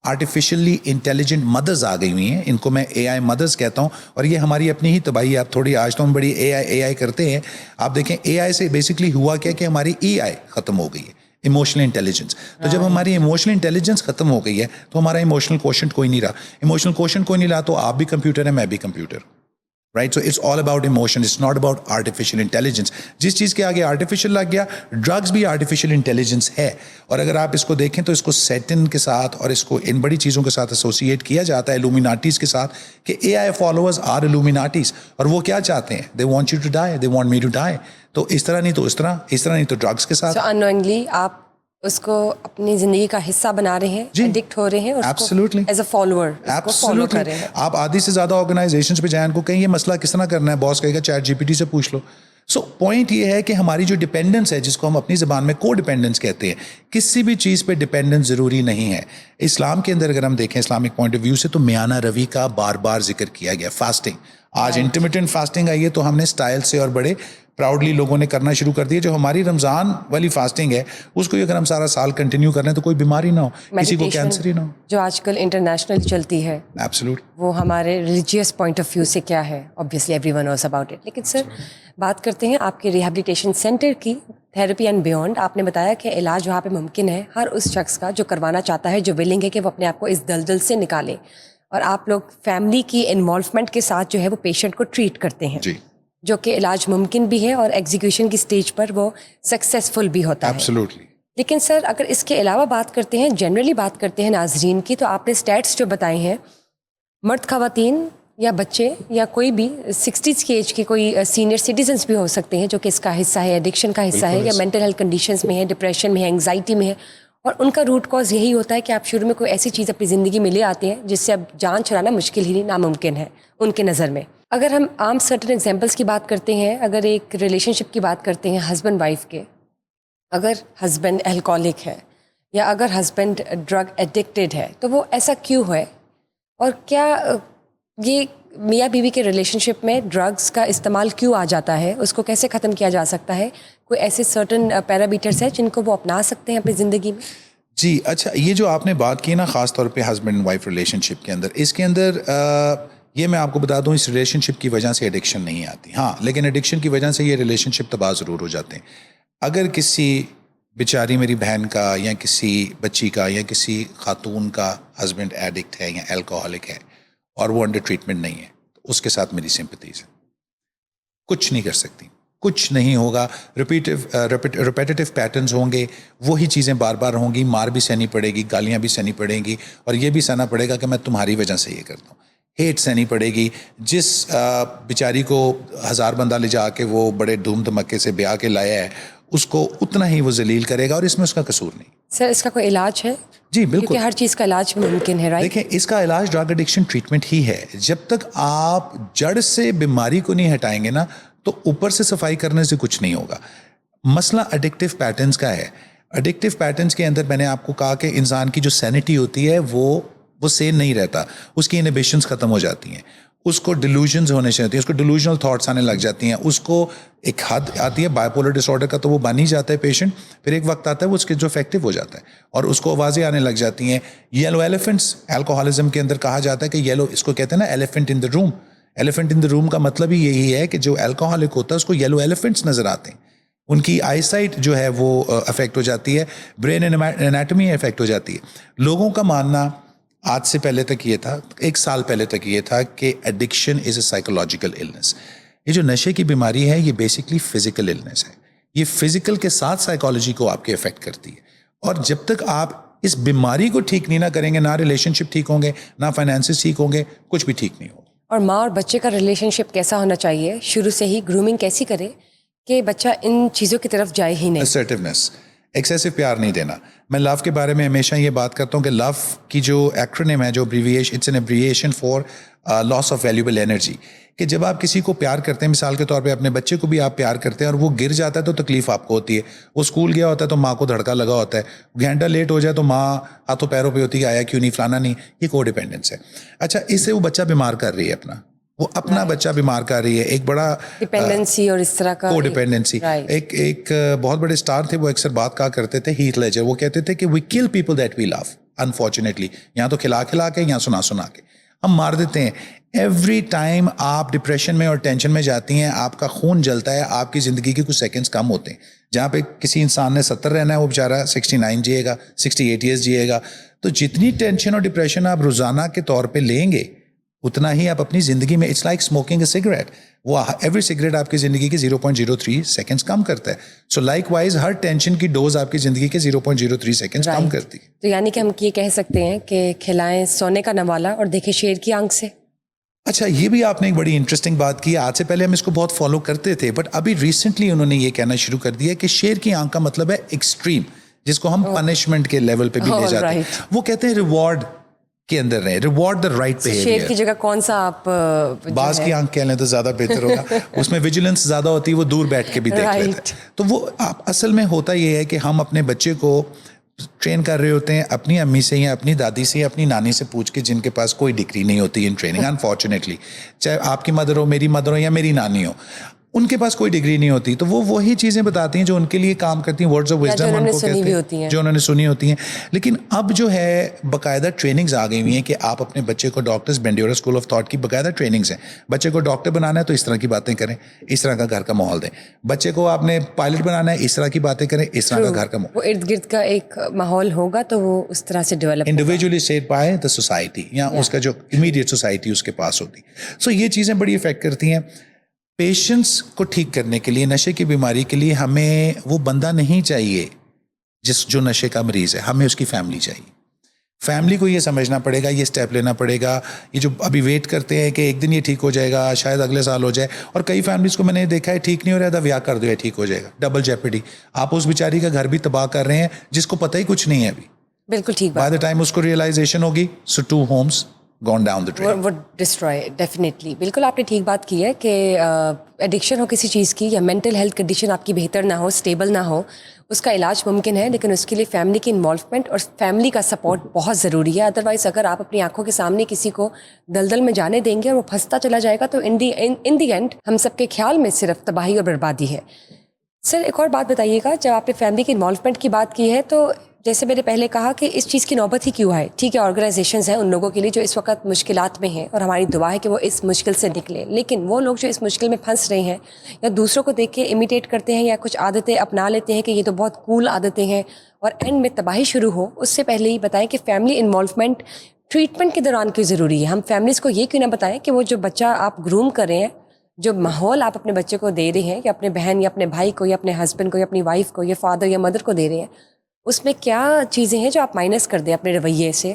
A: آرٹیفیشلی انٹیلیجنٹ مدرز آ گئی ہوئی ہیں, ان کو میں اے آئی مدرز کہتا ہوں, اور یہ ہماری اپنی ہی تباہی ہے. آپ تھوڑی آج تو ہم بڑی اے آئی کرتے ہیں. آپ دیکھیں اے آئی سے بیسکلی ہوا کیا کہ ہماری ای آئی ختم ہو گئی ہے. Emotional intelligence. تو جب ہماری ایموشنل انٹیلیجنس ختم ہو گئی ہے تو ہمارا ایموشنل کوشنٹ کوئی نہیں رہا. ایموشنل کوشنٹ کوئی نہیں رہا تو آپ بھی کمپیوٹر ہے, میں بھی computer, right. So it's all about emotion, it's not about artificial intelligence. جس چیز کے آگے آرٹیفیشیل لگ گیا, ڈرگز بھی آرٹیفیشیل انٹیلیجنس ہے. اور اگر آپ اس کو دیکھیں تو اس کو سیٹن کے ساتھ اور اس کو ان بڑی چیزوں کے ساتھ ایسوسیٹ کیا جاتا ہے illuminatis کے ساتھ, کہ اے آئی فالوورز آر illuminatis. اور وہ کیا چاہتے ہیں, they want you to die, they want me to die. تو اس طرح نہیں تو اس طرح, اس طرح نہیں تو ڈرگز کے ساتھ.
B: So unknowingly آپ اس کو اپنی زندگی کا حصہ بنا رہے ہیں, ایڈکٹ ہو رہے ہیں, اور
A: Absolutely.
B: As a follower follow کر رہے ہیں.
A: آپ آدھی سے زیادہ آرگنائزیشنز پہ جائیں, ان کو کہیں یہ مسئلہ کس طرح کرنا ہے, باس کہے گا چیٹ جی پی ٹی سے پوچھ لو. سو پوائنٹ یہ ہے کہ ہماری جو ڈپینڈنس ہے, جس کو ہم اپنی زبان میں کو ڈپینڈنس کہتے ہیں, کسی بھی چیز پہ ڈپینڈنس ضروری نہیں ہے. اسلام کے اندر اگر ہم دیکھیں اسلامک پوائنٹ آف ویو سے, تو میانہ روی کا بار بار ذکر کیا گیا. فاسٹنگ, آج انٹرمیٹنٹ فاسٹنگ آئی ہے تو ہم نے اسٹائل سے اور بڑے پراؤڈلی لوگوں نے کرنا شروع کر دیا. جو ہماری رمضان والی فاسٹنگ ہے اس کو اگر ہم سارا سال کنٹینیو کر لیں تو کوئی بیماری نہ ہو, کسی کو کینسر ہی نہ ہو.
B: جو آج کل انٹرنیشنل چلتی ہے,
A: ایبسولوٹ,
B: وہ ہمارے ریلیجیس پوائنٹ آف ویو سے کیا ہے, obviously everyone knows about it. لیکن سر بات کرتے ہیں آپ کے ریہیبلیٹیشن سینٹر کی, تھیراپی اینڈ بیونڈ. آپ نے بتایا کہ علاج وہاں پہ ممکن ہے ہر اس شخص کا جو کروانا چاہتا ہے, جو ولنگ ہے کہ وہ اپنے آپ کو اس دلدل سے نکالے, اور آپ لوگ فیملی کی انوالومنٹ کے ساتھ جو ہے وہ پیشنٹ کو ٹریٹ کرتے ہیں,
A: جی,
B: جو کہ علاج ممکن بھی ہے اور ایگزیکیوشن کی سٹیج پر وہ سکسیزفل بھی ہوتا ہے.
A: ایبسولوٹلی.
B: لیکن سر اگر اس کے علاوہ بات کرتے ہیں, جنرلی بات کرتے ہیں ناظرین کی, تو آپ نے اسٹیٹس جو بتائے ہیں, مرد خواتین یا بچے یا کوئی بھی 60s کی ایج کے کوئی سینئر سٹیزنس بھی ہو سکتے ہیں جو کہ اس کا حصہ ہے, ایڈکشن کا حصہ ہے, یا مینٹل ہیلتھ کنڈیشنز میں ہے, ڈپریشن میں ہے, انگزائٹی میں ہے, اور ان کا روٹ کاز یہی ہوتا ہے کہ آپ شروع میں کوئی ایسی چیز اپنی زندگی میں لے آتے ہیں جس سے اب جان چھڑانا مشکل ہی نہیں, ناممکن ہے ان کے نظر میں. اگر ہم عام سرٹن ایگزامپلس کی بات کرتے ہیں, اگر ایک ریلیشن شپ کی بات کرتے ہیں ہسبینڈ وائف کے, اگر ہسبینڈ الکوہولک ہے یا اگر ہسبینڈ ڈرگ ایڈکٹیڈ ہے, تو وہ ایسا کیوں ہے, اور کیا یہ میاں بیوی کے ریلیشن شپ میں ڈرگس کا استعمال کیوں آ جاتا ہے, اس کو کیسے ختم کیا جا سکتا ہے, کوئی ایسے سرٹن پیرامیٹرس ہیں جن کو وہ اپنا سکتے ہیں اپنی زندگی میں؟
A: جی اچھا, یہ جو آپ نے بات کی نا خاص طور پہ ہسبینڈ اینڈ وائف ریلیشن شپ کے اندر, اس کے اندر یہ میں آپ کو بتا دوں, اس ریلیشن شپ کی وجہ سے ایڈکشن نہیں آتی, ہاں, لیکن ایڈکشن کی وجہ سے یہ ریلیشن شپ تباہ ضرور ہو جاتے ہیں. اگر کسی بیچاری میری بہن کا یا کسی بچی کا یا کسی خاتون کا ہسبینڈ ایڈکٹ ہے یا الکوہولک ہے اور وہ انڈر ٹریٹمنٹ نہیں ہے, تو اس کے ساتھ میری سمپتیز ہے. کچھ نہیں کر سکتی, کچھ نہیں ہوگا. ریپیٹیٹیو پیٹرنز ہوں گے, وہی چیزیں بار بار ہوں گی, مار بھی سہنی پڑے گی, گالیاں بھی سہنی پڑیں گی, اور یہ بھی سہنا پڑے گا کہ میں تمہاری وجہ سے یہ کرتا ہوں. ہیٹ سہنی پڑے گی. جس بیچاری کو 1000 بندہ لے جا کے وہ بڑے دھوم دھمکے سے بیاہ کے لایا ہے, اس کو اتنا ہی وہ ذلیل کرے گا, اور اس میں اس کا قصور نہیں.
B: سر اس کا کوئی علاج ہے؟
A: جی بالکل,
B: کیونکہ ہر چیز کا علاج ممکن ہے, رائٹ؟
A: دیکھیں اس کا علاج ڈرگ ایڈکشن ٹریٹمنٹ ہی ہے. جب تک آپ جڑ سے بیماری کو نہیں ہٹائیں گے نا, تو اوپر سے صفائی کرنے سے کچھ نہیں ہوگا. مسئلہ ایڈکٹیو پیٹرنز کا ہے. ایڈکٹیو پیٹرنز کے اندر میں نے آپ کو کہا کہ انسان کی جو سینٹی ہوتی ہے وہ سین نہیں رہتا, اس کی انہیبیشنز ختم ہو جاتی ہیں, اس کو ڈیلوژنز ہونے سے ہوتی ہیں, اس کو ڈیلوژنل تھاٹس آنے لگ جاتی ہیں, اس کو ایک حد آتی ہے بائی پولر ڈس آرڈر کا, تو وہ بن ہی جاتا ہے پیشنٹ. پھر ایک وقت آتا ہے وہ اس کے جو افیکٹو ہو جاتا ہے, اور اس کو آوازیں آنے لگ جاتی ہیں. یلو ایلیفنٹس الکوہولزم کے اندر کہا جاتا ہے کہ یلو, اس کو کہتے ہیں نا ایلیفنٹ ان دا روم. ایلیفنٹ ان دا روم کا مطلب ہی یہی ہے کہ جو الکوہولک ہوتا ہے اس کو یلو ایلیفنٹس نظر آتے ہیں, ان کی آئی سائٹ جو ہے وہ افیکٹ ہو جاتی ہے, برین انیٹمی افیکٹ ہو جاتی ہے. لوگوں کا ماننا آج سے پہلے تک یہ تھا, 1 سال پہلے تک یہ تھا کہ addiction is a psychological illness. یہ جو نشے کی بیماری ہے یہ بیسکلی فزیکل النس ہے. یہ فزیکل کے ساتھ سائیکالوجی کو آپ کے افیکٹ کرتی ہے, اور جب تک آپ اس بیماری کو ٹھیک نہیں نہ کریں گے, نہ ریلیشن شپ ٹھیک ہوں گے, نہ فائنینسز ٹھیک ہوں گے, کچھ بھی ٹھیک نہیں ہوگا.
B: اور ماں اور بچے کا ریلیشن شپ کیسا ہونا چاہیے, شروع سے ہی گرومنگ کیسی کرے کہ بچہ ان چیزوں کی طرف جائے ہی نہیں؟
A: اسرٹیونیس, ایکسیسو پیار نہیں دینا. میں لو کے بارے میں ہمیشہ یہ بات کرتا ہوں کہ لو کی جو ایکرونیم ہے, جو abbreviation, it's an abbreviation for loss of valuable energy. کہ جب آپ کسی کو پیار کرتے ہیں, مثال کے طور پہ اپنے بچے کو بھی آپ پیار کرتے ہیں اور وہ گر جاتا ہے تو تکلیف آپ کو ہوتی ہے. وہ اسکول گیا ہوتا ہے تو ماں کو دھڑکا لگا ہوتا ہے, گھنٹہ لیٹ ہو جائے تو ماں ہاتھوں پیروں پہ ہوتی ہے کہ آیا کیوں نہیں, فلانا نہیں. یہ کو ڈیپینڈنس ہے. اچھا, اس سے وہ بچہ بیمار کر رہی ہے, وہ اپنا بچہ بیمار کر رہی ہے. ایک بڑا
B: ڈیپینڈنسی اور اس طرح کا
A: کو ڈیپینڈنسی. ایک بہت بڑے اسٹار تھے, وہ اکثر بات کہا کرتے تھے, ہیتھ لیجر. وہ کہتے تھے کہ we kill people that we love, unfortunately, یا تو کھلا کھلا کے یا سنا سنا کے. ہم مار دیتے ہیں. ایوری ٹائم آپ ڈپریشن میں اور ٹینشن میں جاتی ہیں, آپ کا خون جلتا ہے, آپ کی زندگی کے کچھ سیکنڈز کم ہوتے ہیں. جہاں پہ کسی انسان نے 70 رہنا ہے وہ بیچارہ 69 جیے گا, 68 ایئرز جیے گا. تو جتنی ٹینشن اور ڈپریشن آپ روزانہ کے طور پہ لیں گے اتنا ہی آپ اپنی زندگی میں, it's like smoking a cigarette, وہ ایوری سگریٹ آپ کی زندگی کے 0.03 سیکنڈز کم کرتا ہے. سو لائک وائز ہر ٹینشن کی ڈوز آپ کی زندگی کے 0.03 سیکنڈز کم کرتی ہے.
B: تو یعنی کہ ہم یہ کہہ سکتے ہیں کہ کھلائیں سونے کا نوالا اور دیکھیں شیر کی آنکھ سے.
A: اچھا, یہ بھی آپ نے ایک بڑی انٹرسٹنگ بات کی. آج سے پہلے ہم اس کو بہت فالو کرتے تھے, بٹ ابھی ریسنٹلی انہوں نے یہ کہنا شروع کر دیا کہ شیر کی آنکھ کا مطلب ہے ایکسٹریم, جس کو ہم پنشمنٹ کے لیول پہ بھی لے جاتے ہیں. وہ کہتے ہیں ریوارڈ کے اندر رہیں, ریوارڈ دا رائٹ بیہیویئر.
B: شیر کی جگہ کون سا آپ
A: باز کی آنکھ کہہ لیں تو زیادہ بہتر ہوگا. اس میں ویجیلنس زیادہ ہوتی ہے, وہ دور بیٹھ کے بھی دیکھ لیتے ہیں. تو وہ اصل میں ہوتا یہ ہے کہ ہم اپنے بچے کو ٹرین کر رہے ہوتے ہیں اپنی امی سے یا اپنی دادی سے یا اپنی نانی سے پوچھ کے, جن کے پاس کوئی ڈگری نہیں ہوتی ان ٹریننگ, انفارچونیٹلی. چاہے آپ کی مدر ہو, میری مدر ہو یا میری نانی ہو, ان کے پاس کوئی ڈگری نہیں ہوتی. تو وہ وہی چیزیں بتاتی ہیں جو ان کے لیے کام کرتی ہیں, ورڈز آف وزڈم ان کو کہتے ہیں, جو انہوں نے سنی ہوتی ہیں. لیکن اب جو ہے باقاعدہ ٹریننگز آ گئی ہوئی ہیں کہ آپ اپنے بچے کو doctors, Bandura school of thought کی باقاعدہ ٹریننگز ہیں. بچے کو ڈاکٹر بنانا ہے تو اس طرح کی باتیں کریں, اس طرح کا گھر کا ماحول دیں. بچے کو آپ نے پائلٹ بنانا ہے, اس طرح کی باتیں کریں, اس طرح کا گھر کا ماحول.
B: وہ ارد گرد کا ایک ماحول ہوگا تو وہ اس طرح سے develop
A: individually said by the society, یا اس کا جو امیڈیٹ سوسائٹی اس کے پاس ہوتی. سو یہ چیزیں بڑی افیکٹ کرتی ہیں. پیشنٹس کو ٹھیک کرنے کے لیے, نشے کی بیماری کے لیے ہمیں وہ بندہ نہیں چاہیے جو نشے کا مریض ہے, ہمیں اس کی فیملی چاہیے. فیملی کو یہ سمجھنا پڑے گا, یہ اسٹیپ لینا پڑے گا. یہ جو ابھی ویٹ کرتے ہیں کہ ایک دن یہ ٹھیک ہو جائے گا, شاید اگلے سال ہو جائے, اور کئی فیملیز کو میں نے دیکھا ہے ٹھیک نہیں ہو رہا تھا, بیاہ کر دو یا ٹھیک ہو جائے گا. ڈبل جیپڈی, آپ اس بیچاری کا گھر بھی تباہ کر رہے ہیں جس کو پتہ ہی کچھ نہیں ہے ابھی.
B: بالکل ٹھیک بات.
A: بائی دا ٹائم اس کو ریئلائزیشن ہوگی, سو 2 homes gone down the drain.
B: وہ ڈسٹروائے ڈیفینیٹلی. بالکل آپ نے ٹھیک بات کی ہے کہ ایڈکشن ہو کسی چیز کی یا مینٹل ہیلتھ کنڈیشن آپ کی بہتر نہ ہو, اسٹیبل نہ ہو, اس کا علاج ممکن ہے, لیکن اس کے لیے فیملی کی انوالومنٹ اور فیملی کا سپورٹ بہت ضروری ہے. ادروائز اگر آپ اپنی آنکھوں کے سامنے کسی کو دلدل میں جانے دیں گے اور وہ پھنستا چلا جائے گا تو ان دی اینڈ ہم سب کے خیال میں صرف تباہی اور بربادی ہے. سر ایک اور بات بتائیے گا, جب آپ نے فیملی کی انوالومنٹ کی بات کی ہے تو جیسے میں نے پہلے کہا کہ اس چیز کی نوبت ہی کیوں آئے. ٹھیک ہے, آرگنائزیشنز ہیں ان لوگوں کے لیے جو اس وقت مشکلات میں ہیں, اور ہماری دعا ہے کہ وہ اس مشکل سے نکلیں, لیکن وہ لوگ جو اس مشکل میں پھنس رہے ہیں یا دوسروں کو دیکھ کے امیٹیٹ کرتے ہیں یا کچھ عادتیں اپنا لیتے ہیں کہ یہ تو بہت کول عادتیں ہیں, اور اینڈ میں تباہی شروع ہو, اس سے پہلے ہی بتائیں کہ فیملی انوالومنٹ ٹریٹمنٹ کے دوران کیوں ضروری ہے. ہم فیملیز کو یہ کیوں نہ بتائیں کہ وہ جو بچہ آپ گروم کر رہے ہیں, جو ماحول آپ اپنے بچے کو دے رہے ہیں یا اپنے بہن یا اپنے بھائی کو یا اپنے ہسبینڈ کو یا اپنی وائف کو یا فادر یا مدر کو دے رہے ہیں, اس میں کیا چیزیں ہیں جو آپ مائنس کر دیں اپنے رویے سے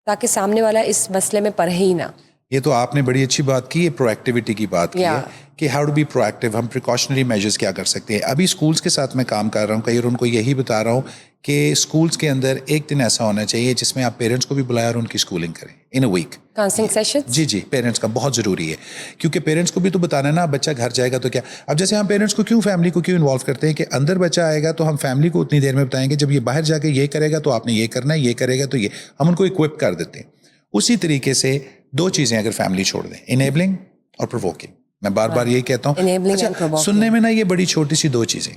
B: تاکہ سامنے والا اس مسئلے میں پڑھے ہی نہ.
A: یہ تو آپ نے بڑی اچھی بات کی, یہ پرو ایکٹیویٹی کی بات کی ہے کہ how to be proactive, ہم پریکاشنری میجرز کیا کر سکتے ہیں. ابھی اسکولس کے ساتھ میں کام کر رہا ہوں, کئی اور ان کو یہی بتا رہا ہوں کہ اسکولس کے اندر ایک دن ایسا ہونا چاہیے جس میں آپ پیرنٹس کو بھی بلائیں اور ان کی اسکولنگ کریں ان اے ویک.
B: کاؤنسلنگ سیشن
A: جی پیرنٹس کا بہت ضروری ہے, کیونکہ پیرنٹس کو بھی تو بتانا ہے نا, بچہ گھر جائے گا تو کیا. اب جیسے ہم پیرنٹس کو کیوں فیملی کو کیوں انوالو کرتے ہیں کہ اندر بچہ آئے گا تو ہم فیملی کو اتنی دیر میں بتائیں گے, جب یہ باہر جا کے یہ کرے گا تو آپ نے یہ کرنا ہے, یہ کرے گا تو یہ, ہم ان کو اکوپ کر دیتے ہیں. اسی طریقے سے 2 چیزیں اگر فیملی چھوڑ دیں, انیبلنگ اور پرووکنگ. میں بار بار یہی کہتا ہوں, اچھا سننے میں نا یہ بڑی چھوٹی سی 2 چیزیں,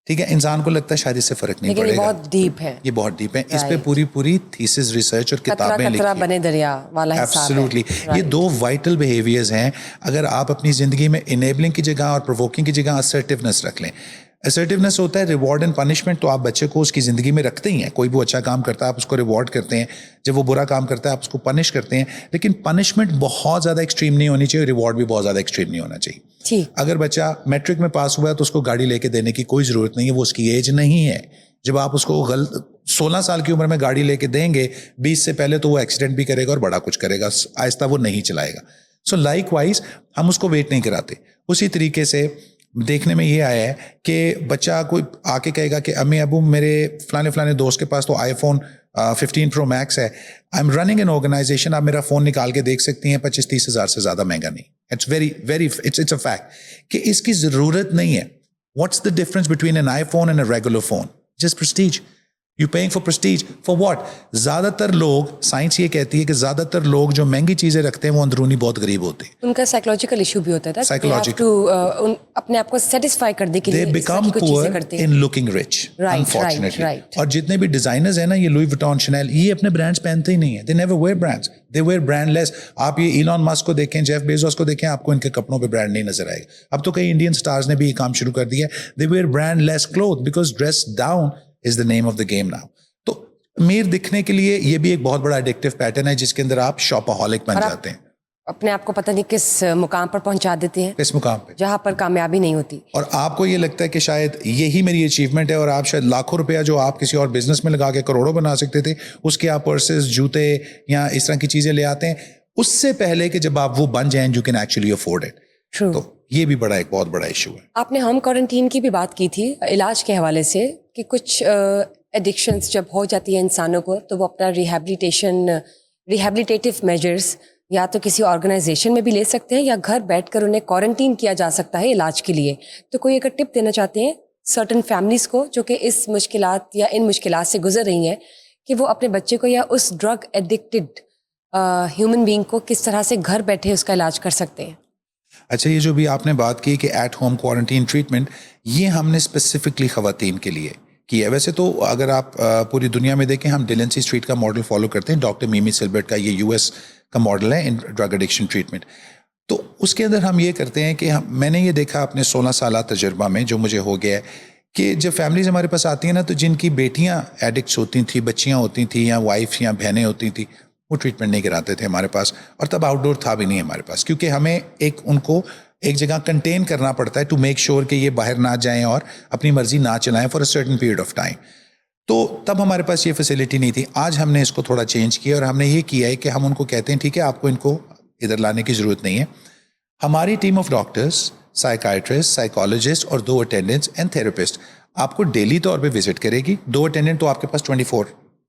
A: ٹھیک ہے, انسان کو لگتا ہے شاید اس سے فرق نہیں پڑے گا,
B: یہ بہت ڈیپ ہے,
A: یہ بہت ڈیپ ہے. اس پہ پوری تھیسس ریسرچ اور کتابیں لکھی ہیں.
B: بنے دریا والا حساب ہے.
A: ایبسلیوٹلی, یہ 2 وائٹل بیہیویئرز ہیں. اگر آپ اپنی زندگی میں انیبلنگ کی جگہ اور پرووکنگ کی جگہ اسرٹیونیس رکھ لیں. اسرٹیونیس ہوتا ہے ریوارڈ اینڈ پنشمنٹ, تو آپ بچے کو اس کی زندگی میں رکھتے ہی ہیں. کوئی بھی اچھا کام کرتا ہے آپ اس کو ریوارڈ کرتے ہیں, جب وہ برا کام کرتا ہے آپ اس کو پنش کرتے ہیں, لیکن پنشمنٹ بہت زیادہ ایکسٹریم نہیں ہونی چاہیے, ریوارڈ بھی بہت زیادہ ایکسٹریم نہیں ہونا چاہیے. اگر بچہ میٹرک میں پاس ہوا ہے تو اس کو گاڑی لے کے دینے کی کوئی ضرورت نہیں ہے, وہ اس کی ایج نہیں ہے. جب آپ اس کو 16 سال کی عمر میں گاڑی لے کے دیں گے 20 سے پہلے, تو وہ ایکسیڈنٹ بھی کرے گا اور بڑا کچھ کرے گا, آہستہ وہ نہیں چلائے گا. سو لائک وائز ہم اس کو ویٹ نہیں کراتے. اسی طریقے سے دیکھنے میں یہ آیا ہے کہ بچہ کوئی آ کے کہے گا کہ امی ابو میرے فلانے دوست کے پاس تو آئی فون 15 Pro Max ہے, I am running an organisation, آپ میرا فون نکال کے دیکھ سکتی ہیں, 25-30 ہزار سے زیادہ مہنگا نہیں. اٹس اٹس اے فیکٹ کہ اس کی ضرورت نہیں ہے. What's the difference between an I phone and a regular phone? Just prestige. You paying for prestige for what? زیادہ تر لوگ، سائنس یہ کہتی ہے کہ زیادہ تر لوگ جو مہنگی چیزیں رکھتے ہیں وہ اندرونی بہت غریب ہوتے ہیں.
B: ان کا سائیکولوجیکل ایشو بھی ہوتا ہے اپنے آپ کو سیٹسفائی کرنے کے لیے
A: they become poor in looking rich, unfortunately. اور جتنے بھی ڈیزائنرز ہیں نا، یہ لوئی وٹون، شنیل، یہ اپنے برانڈز پہنتے ہی نہیں ہیں. they never wear brands, they wear brandless. آپ یہ ایلون مسک کو دیکھیں، جیف بیزوس کو دیکھیں، آپ کو ان کے کپڑوں پہ برانڈ نہیں نظر آئے گا. اب تو کئی انڈین سٹارز نے بھی یہ کام شروع کر دیا ہے. they wear brandless clothes because dress down is the name of the game now. تو امیر دکھنے کے لیے یہ بھی ایک بہت بڑا ایڈکٹیو پیٹرن ہے جس کے اندر آپ شاپاہولک بن جاتے ہیں،
B: اپنے آپ کو پتہ نہیں کس مقام پر پہنچا دیتے ہیں،
A: کس مقام پہ
B: جہاں پر کامیابی نہیں ہوتی.
A: اور آپ کو یہ لگتا ہے کہ شاید یہی میری اچیومنٹ ہے، اور آپ شاید لاکھوں روپیہ جو آپ کسی اور بزنس میں لگا کے کروڑوں بنا سکتے تھے، اس کے آپ پرسز، جوتے یا اس طرح کی چیزیں لے آتے ہیں اس سے پہلے کہ جب آپ وہ بن جائیں you can actually afford it. تو یہ بھی بڑا ایک بہت بڑا ایشو ہے. آپ
B: نے ہوم کوارنٹین کی بھی بات کی تھی علاج کے حوالے سے کہ کچھ ایڈکشنز جب ہو جاتی ہے انسانوں کو تو وہ اپنا ریہیبلیٹیٹیو میجرز یا تو کسی آرگنائزیشن میں بھی لے سکتے ہیں یا گھر بیٹھ کر انہیں کوارنٹین کیا جا سکتا ہے علاج کے لیے. تو کوئی اگر ٹپ دینا چاہتے ہیں سرٹن فیملیز کو جو کہ اس مشکلات یا ان مشکلات سے گزر رہی ہیں کہ وہ اپنے بچے کو یا اس ڈرگ ایڈکٹڈ ہیومن بینگ کو کس طرح سے گھر بیٹھے اس کا علاج کر سکتے ہیں؟
A: اچھا، یہ جو بھی آپ نے بات کی کہ ایٹ ہوم کوارنٹین ٹریٹمنٹ، یہ ہم نے اسپیسیفکلی خواتین کے لیے کی ہے. ویسے تو اگر آپ پوری دنیا میں دیکھیں، ہم ڈیلنسی اسٹریٹ کا ماڈل فالو کرتے ہیں، ڈاکٹر میمی سلبرٹ کا، یہ US کا ماڈل ہے ان ڈرگ ایڈکشن ٹریٹمنٹ. تو اس کے اندر ہم یہ کرتے ہیں کہ میں نے یہ دیکھا اپنے 16 سالہ تجربہ میں جو مجھے ہو گیا ہے کہ جب فیملیز ہمارے پاس آتی ہیں نا، تو جن کی بیٹیاں ایڈکٹس ہوتی تھیں، بچیاں ہوتی تھیں یا وائف یا بہنیں ہوتی تھیں، وہ ٹریٹمنٹ نہیں کراتے تھے ہمارے پاس. اور تب آؤٹ ڈور تھا بھی نہیں ہمارے پاس، کیونکہ ہمیں ان کو ایک جگہ کنٹین کرنا پڑتا ہے ٹو میک شیور کہ یہ باہر نہ جائیں اور اپنی مرضی نہ چلائیں for a certain period of time. تو تب ہمارے پاس یہ فیسلٹی نہیں تھی. آج ہم نے اس کو تھوڑا چینج کیا اور ہم نے یہ کیا ہے کہ ہم ان کو کہتے ہیں ٹھیک ہے، آپ کو ان کو ادھر لانے کی ضرورت نہیں ہے. ہماری team of doctors, psychiatrist, psychologist اور 2 اٹینڈنٹس اینڈ تھراپسٹ آپ کو ڈیلی طور پہ وزٹ کرے گی. 2 اٹینڈنٹ تو آپ کے پاس 24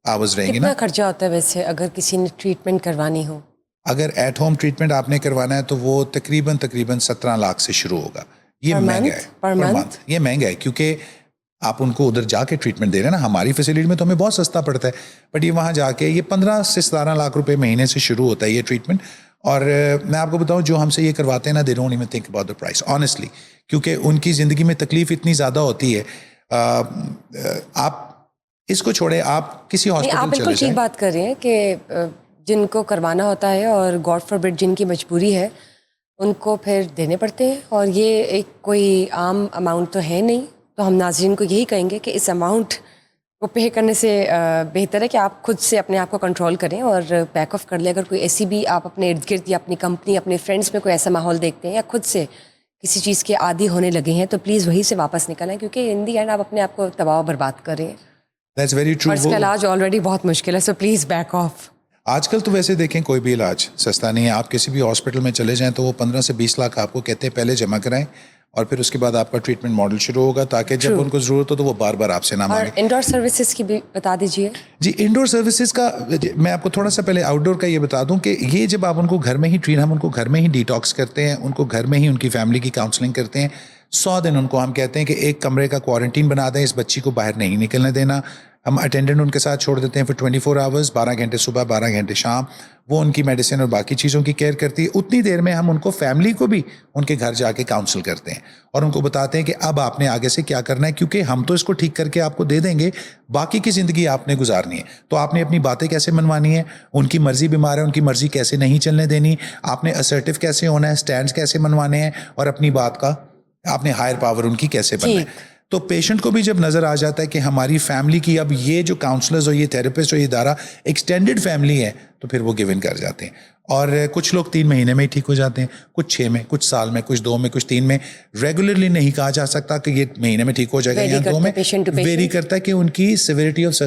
A: آورز رہیں گے نا.
B: کتنا خرچہ ہوتا ہے ویسے اگر کسی نے ٹریٹمنٹ کروانی ہو؟
A: اگر ایٹ ہوم ٹریٹمنٹ آپ نے کروانا ہے تو وہ تقریباً 17 لاکھ سے شروع ہوگا. یہ مہنگا ہے پر منتھ. یہ مہنگا ہے کیونکہ آپ ان کو ادھر جا کے ٹریٹمنٹ دے رہے ہیں نا. ہماری فیسلٹی میں تو ہمیں بہت سستا پڑتا ہے، بٹ یہ وہاں جا کے یہ 15 سے 17 لاکھ روپے مہینے سے شروع ہوتا ہے یہ ٹریٹمنٹ. اور میں آپ کو بتاؤں جو ہم سے یہ کرواتے ہیں نا، they don't even think about the price honestly, کیونکہ ان کی زندگی میں تکلیف اتنی زیادہ ہوتی ہے. آپ اس کو چھوڑیں، آپ کسی ہاسپٹل چلے جائیں.
B: آپ بالکل ٹھیک بات کر رہے ہیں کہ جن کو کروانا ہوتا ہے اور گاڈ فاربڈ جن کی مجبوری ہے ان کو پھر دینے پڑتے ہیں، اور یہ ایک کوئی عام اماؤنٹ تو ہے نہیں. تو ہم ناظرین کو یہی کہیں گے کہ اس اماؤنٹ کو پے کرنے سے بہتر ہے کہ آپ خود سے اپنے آپ کو کنٹرول کریں اور بیک آف کر لیں. اگر کوئی ایسی بھی آپ اپنے ارد گرد یا اپنی کمپنی، اپنے فرینڈس میں کوئی ایسا ماحول دیکھتے ہیں یا خود سے کسی چیز کے عادی ہونے لگے ہیں تو پلیز وہی سے واپس نکلیں، کیونکہ ان دی اینڈ آپ اپنے آپ کو تباہ و برباد کر رہے ہیں.
A: That's very true.
B: اور اس کا علاج آلریڈی بہت مشکل ہے، سو پلیز بیک آف.
A: آج کل تو ویسے دیکھیں کوئی بھی علاج سستا نہیں ہے. آپ کسی بھی ہاسپٹل میں چلے جائیں تو وہ 15 سے 20 لاکھ آپ کو کہتے ہیں پہلے جمع کرائیں، اور پھر اس کے بعد آپ کا ٹریٹمنٹ ماڈل شروع ہوگا تاکہ جب ان کو ضرورت ہو تو وہ بار بار آپ سے نہ مانگیں.
B: اور انڈور سروسز کی بھی بتا دیجیے.
A: جی، انڈور سروسز کا میں آپ کو تھوڑا سا پہلے آؤٹ ڈور کا یہ بتا دوں کہ یہ جب آپ ان کو گھر میں ہی ہم ان کو گھر میں ہی ڈیٹاکس کرتے ہیں، ان کو گھر میں ہی ان کی فیملی کی کاؤنسلنگ کرتے ہیں. 100 دن ان کو ہم کہتے ہیں کہ ایک کمرے کا کوارنٹین بنا دیں، اس بچی کو باہر نہیں نکلنے دینا. ہم اٹینڈنٹ ان کے ساتھ چھوڑ دیتے ہیں پھر 24 آورز، 12 گھنٹے صبح 12 گھنٹے شام. وہ ان کی میڈیسن اور باقی چیزوں کی کیئر کرتی ہے. اتنی دیر میں ہم ان کو فیملی کو بھی ان کے گھر جا کے کاؤنسل کرتے ہیں اور ان کو بتاتے ہیں کہ اب آپ نے آگے سے کیا کرنا ہے، کیونکہ ہم تو اس کو ٹھیک کر کے آپ کو دے دیں گے، باقی کی زندگی آپ نے گزارنی ہے. تو آپ نے اپنی باتیں کیسے منوانی ہے، ان کی مرضی بیمار ہے ان کی مرضی کیسے نہیں چلنے دینی، آپ نے اسرٹیو کیسے ہونا ہے، سٹینڈز کیسے منوانے ہیں، اور اپنی بات کا آپ نے ہائر پاور ان کی کیسے بننا ہے. تو پیشنٹ کو بھی جب نظر آ جاتا ہے کہ ہماری فیملی کی اب یہ جو کاؤنسلرز اور یہ تھراپسٹ اور یہ ادارہ ایکسٹینڈڈ فیملی ہے، تو پھر وہ گیو ان کر جاتے ہیں. اور کچھ لوگ 3 مہینے میں ہی ٹھیک ہو جاتے ہیں، کچھ 6 میں، کچھ سال میں، کچھ 2 میں، کچھ 3 میں. ریگولرلی نہیں کہا جا سکتا کہ یہ مہینے میں ٹھیک ہو جائے گا یا 2 میں. ویری کرتا ہے کہ ان کی سیویرٹی آف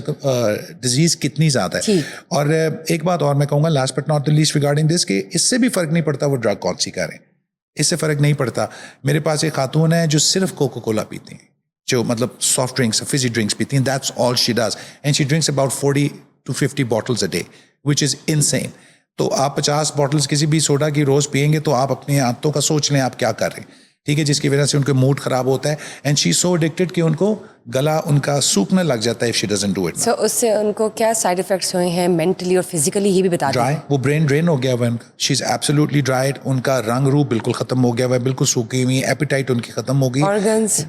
A: ڈیزیز کتنی زیادہ ہے. اور ایک بات اور میں کہوں گا last but not the least regarding this, کہ اس سے بھی فرق نہیں پڑتا وہ ڈرگ کون سی کریں، اس سے فرق نہیں پڑتا. میرے پاس ایک خاتون ہے جو صرف کوکو کولا پیتی ہیں، جو مطلب سافٹ ڈرنکس، فزی ڈرنکس پیتی ہیں. That's all she does and she drinks about 40 to 50 bottles a day which is insane. تو آپ 50 bottles کسی بھی سوڈا کی روز پئیں گے تو آپ اپنے عادتوں کا سوچ لیں آپ کیا کر رہے ہیں. ٹھیک ہے, جس کی وجہ سے ان کا موڈ خراب ہوتا ہے, اینڈ شی سو ایڈکٹڈ کہ ان کو گلا ان کا سوکھنے لگ جاتا ہے if she doesn't do it.
B: سو اس سے ان کو کیا سائڈ افیکٹس ہوئے ہیں مینٹلی اور فزیکلی, یہ بھی بتا دیں.
A: ڈرائی, وہ برین ڈرین ہو گیا ہوا ہے ان کا, شی از ایبسلیوٹلی ڈرائیڈ, ان کا رنگ روپ بالکل ختم ہو گیا ہوا ہے, بالکل سوکھی ہوئی, ایپیٹائٹ ان کی ختم ہو گئی.
B: آرگنز,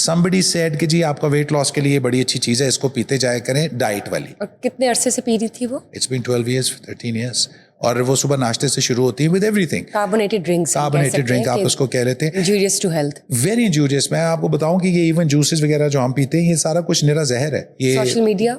A: somebody said کہ جی آپ کا ویٹ لاس کے لیے بڑی اچھی چیز ہے, اس کو پیتے جایا کریں ڈائٹ والی.
B: اور کتنے عرصے سے پی رہی تھی وہ؟
A: It's been 12 years, 13 years. اور وہ صبح ناشتے سے شروع ہوتی ہے with everything.
B: Carbonated drinks,
A: carbonated drink آپ اس کو کہہ لیتے ہیں.
B: Injurious to health,
A: very injurious. میں آپ کو بتاؤں کہ یہ ایون جوسز وغیرہ جو ہم پیتے ہیں, یہ سارا کچھ نرا زہر ہے. یہ
B: سوشل میڈیا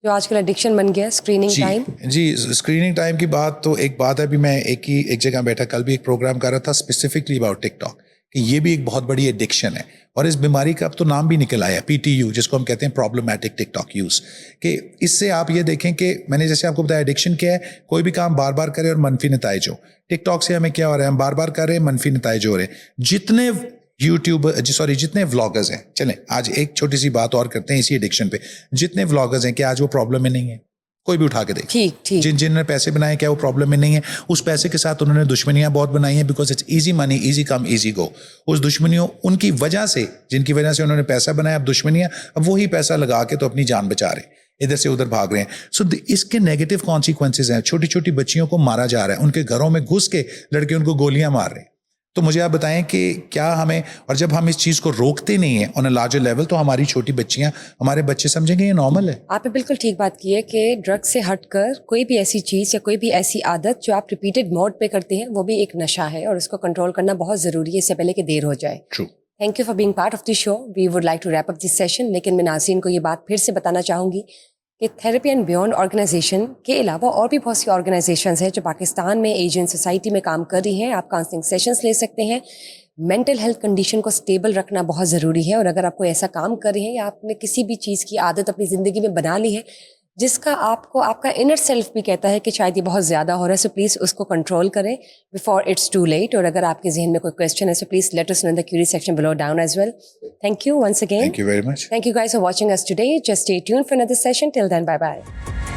B: جو آج کل ایڈکشن بن گیا, اسکریننگ ٹائم.
A: جی اسکریننگ ٹائم کی بات تو ایک بات ہے. ابھی میں ایک جگہ بیٹھا, کل بھی ایک پروگرام کر رہا تھا اسپیسیفکلی اباؤٹ ٹک ٹاک, کہ یہ بھی ایک بہت بڑی ایڈکشن ہے, اور اس بیماری کا اب تو نام بھی نکل آیا PTU, جس کو ہم کہتے ہیں پرابلمٹک ٹک ٹاک یوز. کہ اس سے آپ یہ دیکھیں کہ میں نے جیسے آپ کو بتایا ایڈکشن کیا ہے, کوئی بھی کام بار بار کرے اور منفی نتائج ہو. ٹک ٹاک سے ہمیں کیا ہو رہا ہے, ہم بار بار کر رہے ہیں, منفی نتائج ہو رہے ہیں. جتنے ولاگرز ہیں, چلیں آج ایک چھوٹی سی بات اور کرتے ہیں اسی ایڈکشن پہ. جتنے ولاگرز ہیں, کہ آج وہ پرابلم میں نہیں ہے, کوئی بھی اٹھا کے دیکھ. جن نے پیسے بنائے, کیا وہ پرابلم میں نہیں ہے؟ اس پیسے کے ساتھ انہوں نے دشمنیاں بہت بنائی ہیں, because it's easy money, easy come easy go. اس دشمنیوں ان کی وجہ سے, جن کی وجہ سے انہوں نے پیسہ بنایا, اب دشمنیاں, اب وہی پیسہ لگا کے تو اپنی جان بچا رہے ہیں, ادھر سے ادھر بھاگ رہے ہیں. سو اس کے نیگیٹو کانسیکوینسز ہیں. چھوٹی چھوٹی بچیوں کو مارا جا رہا ہے, ان کے گھروں میں گھس کے لڑکے ان کو گولیاں مار رہے ہیں. تو مجھے آپ بتائیں کہ کیا ہمیں, اور جب ہم اس چیز کو روکتے نہیں ہیں آن اے لارجر لیول, تو ہماری چھوٹی بچیاں, ہمارے بچے سمجھیں گے یہ نارمل ہے.
B: آپ نے بالکل ٹھیک بات کی ہے کہ ڈرگ سے ہٹ کر کوئی بھی ایسی چیز یا کوئی بھی ایسی عادت جو آپ ریپیٹڈ موڈ پہ کرتے ہیں, وہ بھی ایک نشہ ہے, اور اس کو کنٹرول کرنا بہت ضروری ہے, اس سے پہلے کہ دیر ہو جائے.
A: True.
B: Thank you for being part of the show. We would like to wrap up this session. لیکن میں ناظرین کو یہ بات پھر سے بتانا چاہوں گی کہ تھیراپی اینڈ بیونڈ آرگنائزیشن کے علاوہ اور بھی بہت سی آرگنائزیشنز ہیں جو پاکستان میں ایجین سوسائٹی میں کام کر رہی ہیں. آپ کاؤنسلنگ سیشنز لے سکتے ہیں. مینٹل ہیلتھ کنڈیشن کو اسٹیبل رکھنا بہت ضروری ہے, اور اگر آپ کوئی ایسا کام کر رہے ہیں یا آپ نے کسی بھی چیز کی عادت اپنی زندگی میں بنا لی ہے جس کا آپ کو آپ کا انر سیلف بھی کہتا ہے کہ شاید یہ بہت زیادہ ہو رہا ہے, سو پلیز اس کو کنٹرول کریں بفور اٹس ٹو لیٹ. اور اگر آپ کے ذہن میں کوئی کویسچن ہے so please let us know in the query section below down as well. Thank you once again.
A: Thank you very much.
B: Thank you guys for watching us today. Just stay tuned for another session. Till then, bye bye.